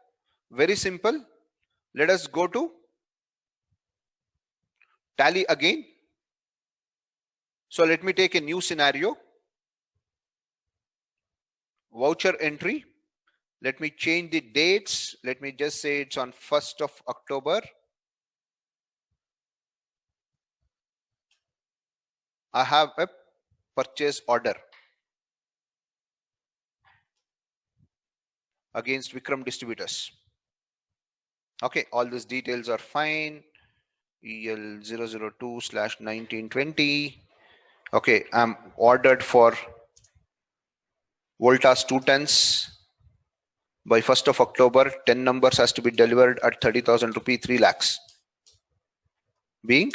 Very simple. Let us go to Tally again. So let me take a new scenario. Voucher entry. Let me change the dates. Let me just say it's on 1st of October. I have a purchase order against Vikram Distributors. Okay, all these details are fine. EL002/1920. Okay, I'm ordered for Voltas 210s. By 1st of October, 10 numbers has to be delivered at 30,000 rupee, 3 lakhs. Being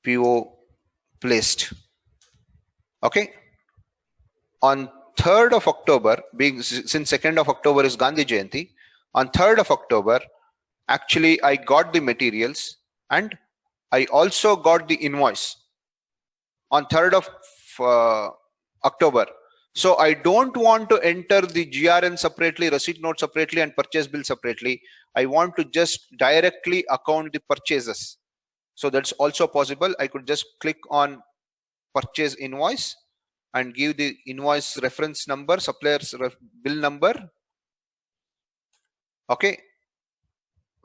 PO placed. Okay. On 3rd of October, being since 2nd of October is Gandhi Jayanti, on 3rd of October, actually I got the materials and I also got the invoice on 3rd of October. So I don't want to enter the GRN separately, receipt note separately, and purchase bill separately. I want to just directly account the purchases. So that's also possible. I could just click on purchase invoice and give the invoice reference number, supplier's bill number. Okay.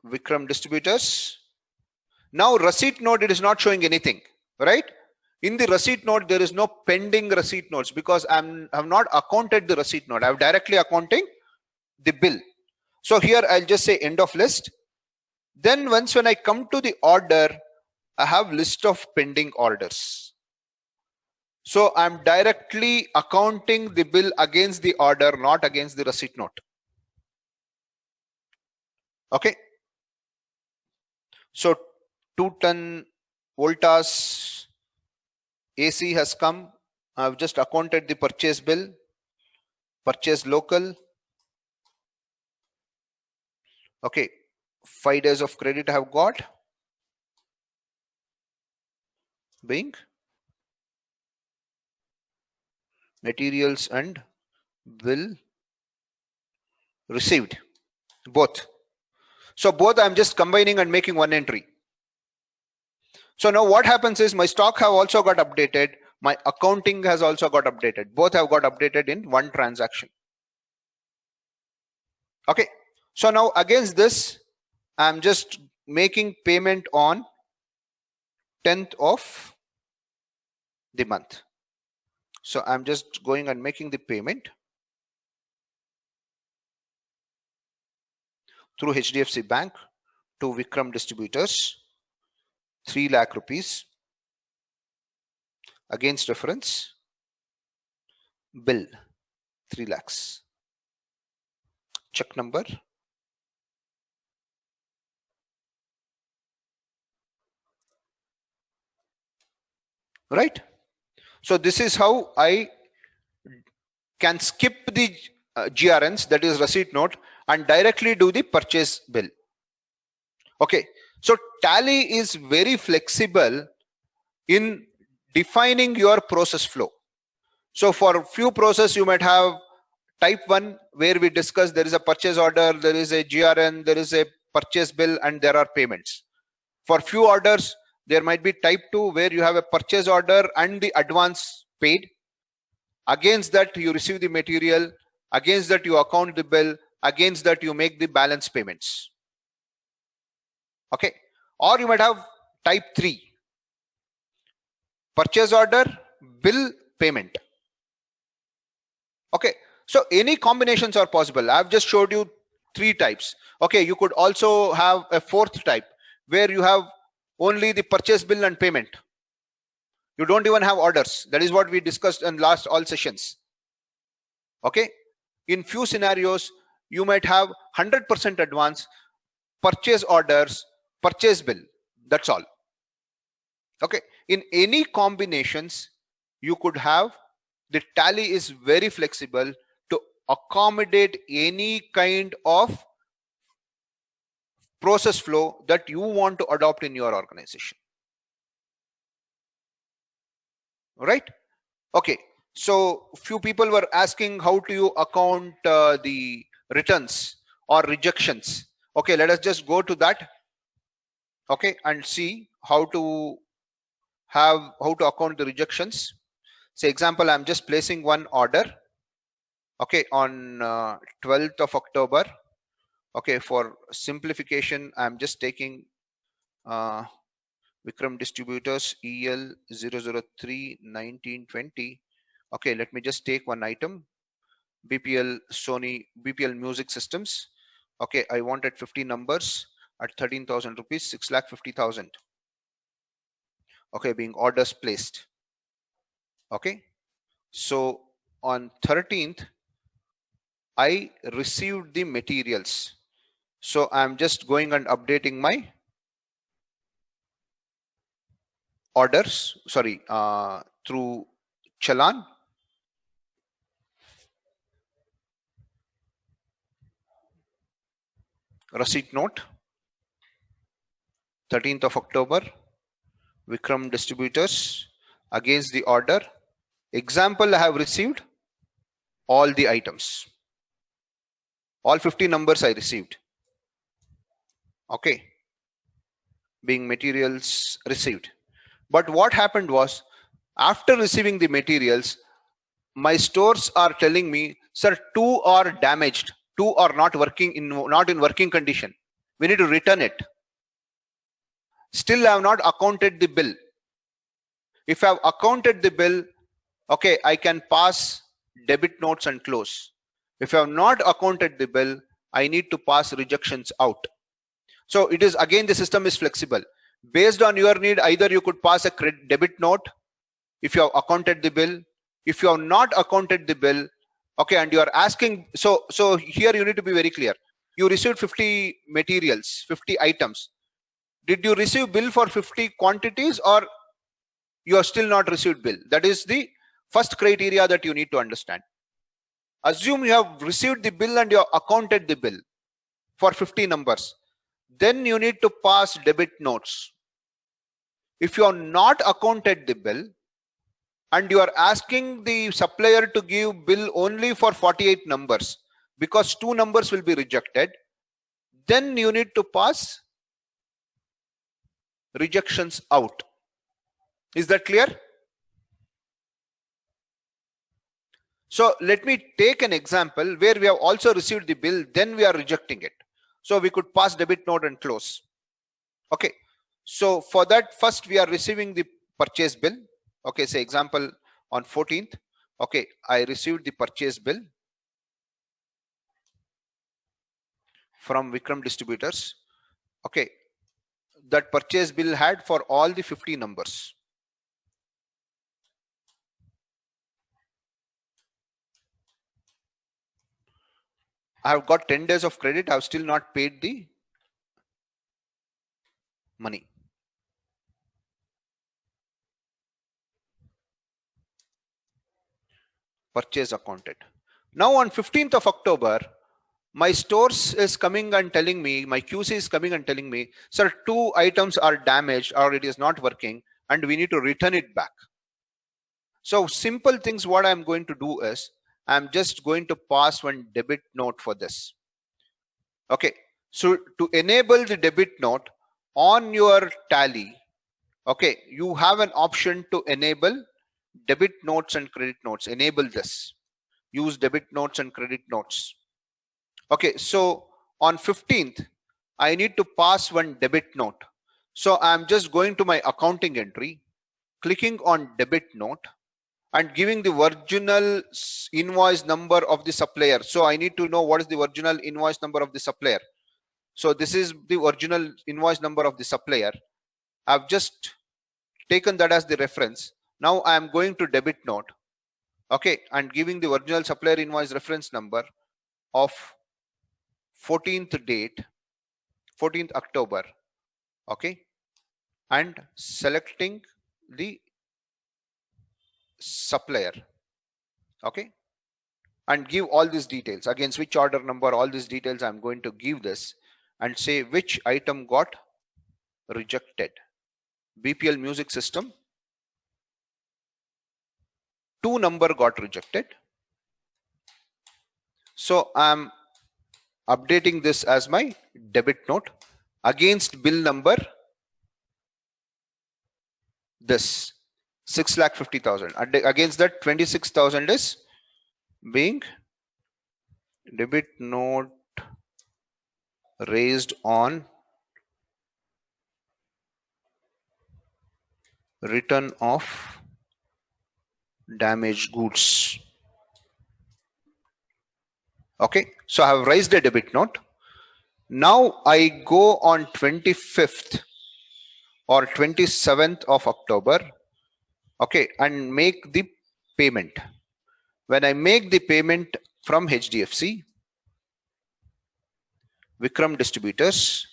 Vikram Distributors. Now receipt note, it is not showing anything, right? In the receipt note, there is no pending receipt notes because I've not accounted the receipt note. I'm directly accounting the bill. So here I'll just say end of list. Then once when I come to the order, I have list of pending orders. So I'm directly accounting the bill against the order, not against the receipt note. Okay. So 2-ton Voltas AC has come. I've just accounted the purchase bill, purchase local. Okay, 5 days of credit I have got. Being materials and bill received, both. So both I'm just combining and making one entry. So now what happens is my stock have also got updated. My accounting has also got updated. Both have got updated in one transaction. Okay. So now against this, I'm just making payment on 10th of the month. So I'm just going and making the payment through HDFC Bank to Vikram Distributors, 3 lakh rupees against reference bill, 3 lakhs. Check number. Right. So this is how I can skip the GRNs, that is receipt note, and directly do the purchase bill. Okay. So Tally is very flexible in defining your process flow. So for few process, you might have type 1 where we discuss there is a purchase order, there is a GRN, there is a purchase bill, and there are payments. For few orders, there might be type 2 where you have a purchase order and the advance paid. Against that, you receive the material. Against that, you account the bill. Against that, you make the balance payments. Okay. Or you might have type 3. Purchase order, bill, payment. Okay. So any combinations are possible. I've just showed you 3 types. Okay. You could also have a 4th type where you have only the purchase bill and payment. You don't even have orders. That is what we discussed in last all sessions. Okay. In few scenarios, you might have 100% advance, purchase orders, purchase bill. That's all. Okay. In any combinations, you could have, the Tally is very flexible to accommodate any kind of process flow that you want to adopt in your organization. Right? Okay. So few people were asking how do you account the returns or rejections. Okay, let us just go to that. Okay, and see how to account the rejections. Say example, I'm just placing one order. Okay, on 12th of October. Okay, for simplification, I'm just taking Vikram Distributors EL 003 1920. Okay, let me just take one item. BPL Sony BPL Music Systems. Okay, I wanted 50 numbers at 13,000 rupees, 6,50,000. Okay, being orders placed. Okay, so on 13th, I received the materials. So I'm just going and updating my orders, sorry, through Challan. Receipt note, 13th of October, Vikram Distributors, against the order. Example, I have received all the items. All 50 numbers I received. Okay. Being materials received. But what happened was, after receiving the materials, my stores are telling me, sir, 2 are damaged, 2 are not in working condition. We need to return it. Still I have not accounted the bill. If I have accounted the bill, okay, I can pass debit notes and close. If I have not accounted the bill, I need to pass rejections out. So it is, again, the system is flexible. Based on your need, either you could pass a debit note if you have accounted the bill. If you have not accounted the bill, okay, and you are asking, so here you need to be very clear. You received 50 materials, 50 items. Did you receive bill for 50 quantities, or you are still not received bill? That is the first criteria that you need to understand. Assume you have received the bill and you have accounted the bill for 50 numbers. Then you need to pass debit notes. If you have not accounted the bill and you are asking the supplier to give bill only for 48 numbers because 2 numbers will be rejected, then you need to pass rejections out. Is that clear? So let me take an example where we have also received the bill, then we are rejecting it. So we could pass debit note and close. Okay. So for that, first we are receiving the purchase bill. Okay, say example on 14th. Okay, I received the purchase bill from Vikram Distributors. Okay, that purchase bill had for all the 50 numbers. I have got 10 days of credit. I have still not paid the money. Purchase accounted. Now on 15th of October, my stores is coming and telling me, my QC is coming and telling me, sir, 2 items are damaged or it is not working and we need to return it back. So simple things, what I'm going to do is, I'm just going to pass one debit note for this. Okay, so to enable the debit note on your Tally, okay, you have an option to enable debit notes and credit notes. Enable this. Use debit notes and credit notes. Okay, so on 15th, I need to pass one debit note. So I'm just going to my accounting entry, clicking on debit note and giving the original invoice number of the supplier. So I need to know what is the original invoice number of the supplier. So this is the original invoice number of the supplier. I've just taken that as the reference. Now I am going to debit note, okay, and giving the original supplier invoice reference number of 14th date, 14th October, okay, and selecting the supplier, okay, and give all these details. Again, switch order number, all these details I'm going to give this and say which item got rejected. BPL music system, 2 number got rejected. So I'm updating this as my debit note against bill number this 6,50,000. Against that 26,000 is being debit note raised on return of damaged goods. Okay, so I have raised a debit note. Now I go on 25th or 27th of October, okay, and make the payment. when I make the payment from HDFC, Vikram Distributors,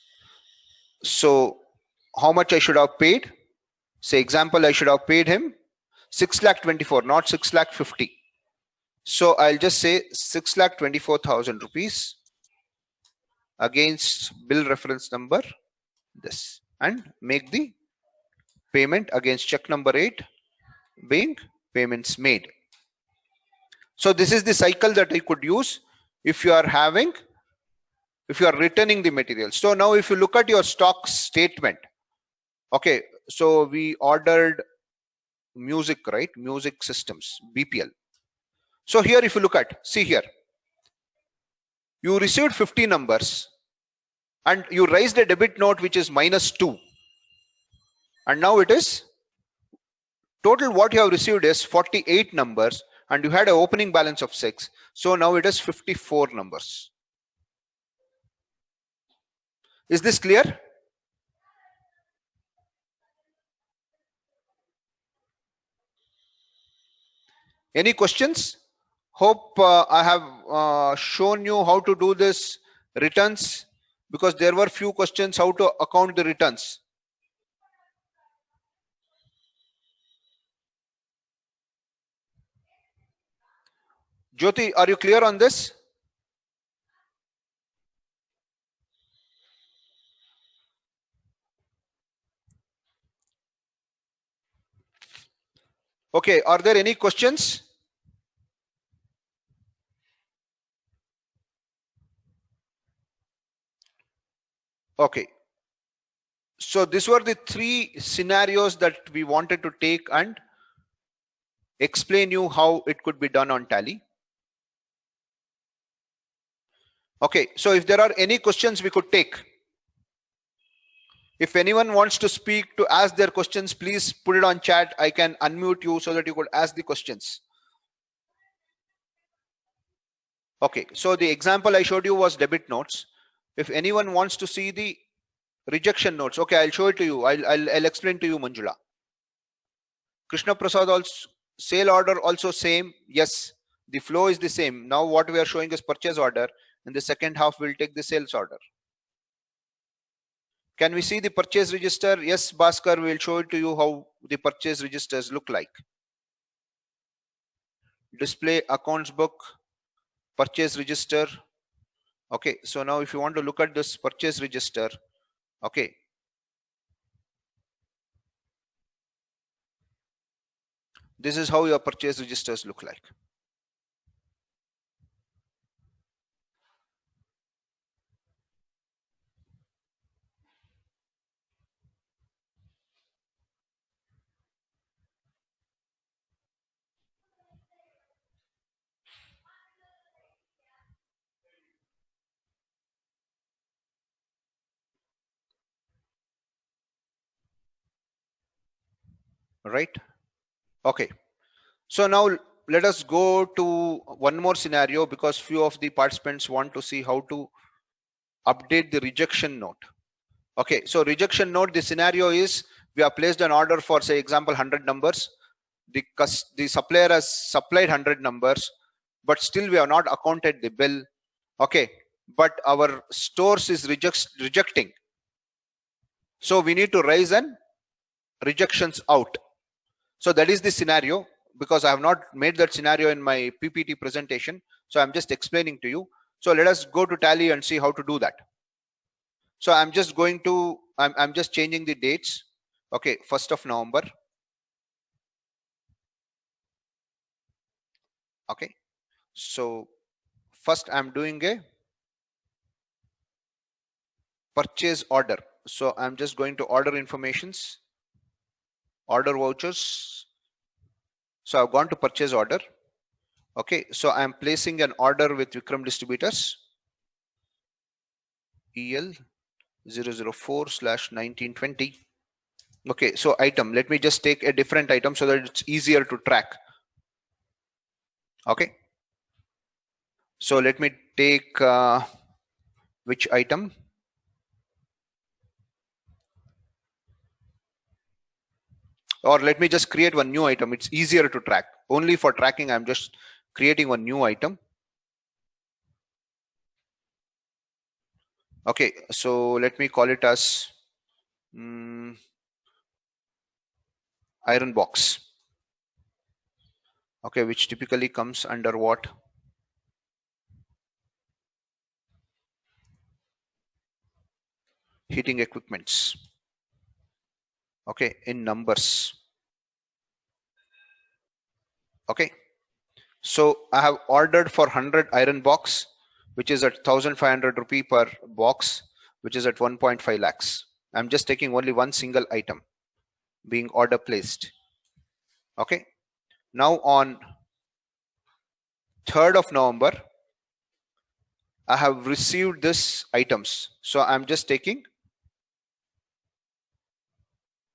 so how much I should have paid? Say example, I should have paid him 6,24,000, not 6,50,000. So I'll just say 6,24,000 rupees against bill reference number this, and make the payment against check number 8 being payments made. So this is the cycle that I could use if you are returning the material. So now if you look at your stock statement, okay, so we ordered music, right? Music systems, BPL. So here if you look at, see here, you received 50 numbers and you raised a debit note which is -2, and now it is total what you have received is 48 numbers and you had an opening balance of 6. So now it is 54 numbers. Is this clear? Any questions? Hope I have shown you how to do this returns, because there were few questions how to account the returns. Jyoti, are you clear on this? Okay, are there any questions? Okay. So these were the 3 scenarios that we wanted to take and explain you how it could be done on Tally. Okay, so if there are any questions we could take. If anyone wants to speak, to ask their questions, please put it on chat. I can unmute you so that you could ask the questions. Okay, so the example I showed you was debit notes. If anyone wants to see the rejection notes, okay, I'll show it to you. I'll explain to you, Manjula. Krishna Prasad, also sale order also same. Yes, the flow is the same. Now what we are showing is purchase order. In the second half, we'll take the sales order. Can we see the purchase register? Yes, Bhaskar, we'll show it to you how the purchase registers look like. Display accounts book, purchase register. Okay, so now if you want to look at this purchase register, okay, this is how your purchase registers look like. Right? Okay. So now let us go to one more scenario, because few of the participants want to see how to update the rejection note. Okay, so rejection note, the scenario is we have placed an order for, say example, 100 numbers. The supplier has supplied 100 numbers, but still we have not accounted the bill. Okay, but our stores is rejecting. So we need to raise an rejections out. So that is the scenario, because I have not made that scenario in my PPT presentation. So I'm just explaining to you. So let us go to Tally and see how to do that. So I'm just going to, I'm just changing the dates. Okay, 1st of November. Okay, so first I'm doing a purchase order. So I'm just going to order informations, order vouchers. So I've gone to purchase order. Okay, so I'm placing an order with Vikram Distributors, EL 004/1920. Okay, so item, let me just take a different item so that it's easier to track. Okay, so let me take which item? Or let me just create one new item. It's easier to track. Only for tracking, I'm just creating one new item. Okay, so let me call it as iron box. Okay, which typically comes under what? Heating equipments. Okay, in numbers. Okay, so I have ordered for 100 iron box, which is at 1500 rupee per box, which is at 1.5 lakhs. I'm just taking only one single item being order placed. Okay, now on 3rd of November, I have received this items. So I'm just taking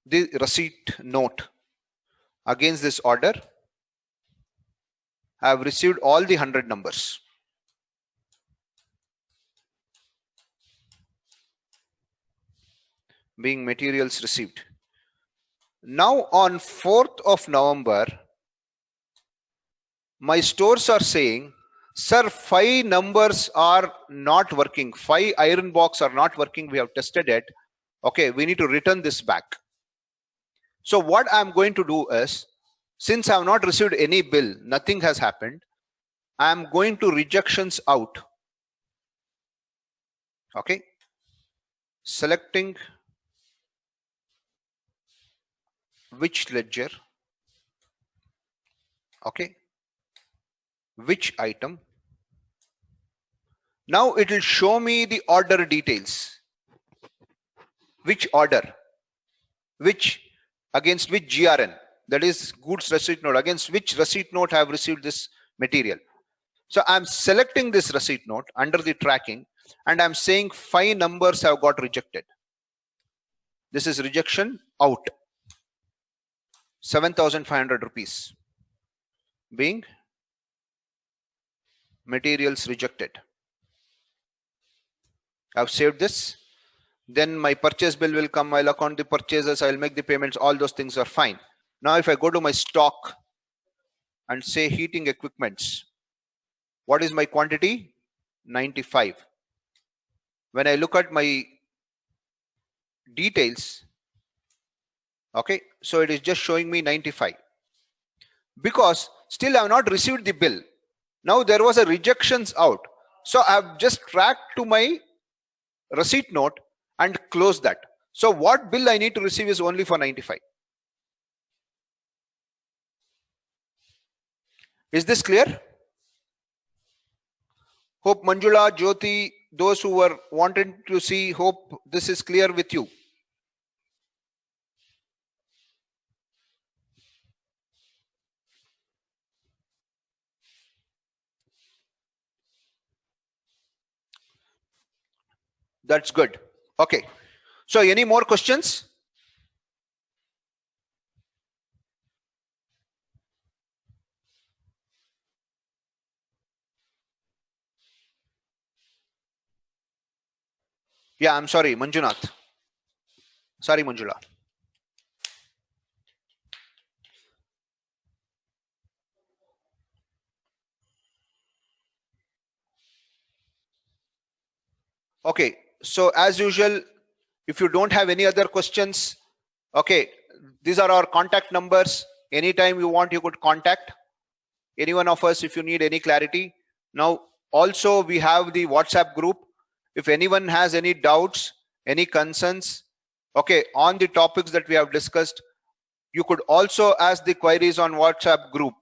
the receipt note against this order. I have received all the 100 numbers. Being materials received. Now on 4th of November, my stores are saying, sir, 5 numbers are not working. 5 iron box are not working. We have tested it. Okay, we need to return this back. So what I'm going to do is, since I have not received any bill, nothing has happened, I'm going to rejections out. Okay, selecting which ledger, okay, which item. Now it will show me the order details. Which order, which, against which GRN, that is goods receipt note, against which receipt note I have received this material. So I'm selecting this receipt note under the tracking, and I'm saying 5 numbers have got rejected. This is rejection out, 7,500 rupees being materials rejected. I've saved this. Then my purchase bill will come. I'll account the purchases. I'll make the payments. All those things are fine. Now, if I go to my stock and say heating equipments, what is my quantity? 95. When I look at my details, okay, so it is just showing me 95 because still I have not received the bill. Now there was a rejections out. So I have just tracked to my receipt note and closed that. So what bill I need to receive is only for 95. Is this clear? Hope Manjula, Jyoti, those who were wanting to see, hope this is clear with you. That's good. Okay. So any more questions? Yeah, I'm sorry, Manjunath. Sorry, Manjula. Okay. So as usual, if you don't have any other questions, okay, these are our contact numbers. Anytime you want, you could contact any one of us if you need any clarity. Now, also we have the WhatsApp group. If anyone has any doubts, any concerns, okay, on the topics that we have discussed, you could also ask the queries on WhatsApp group.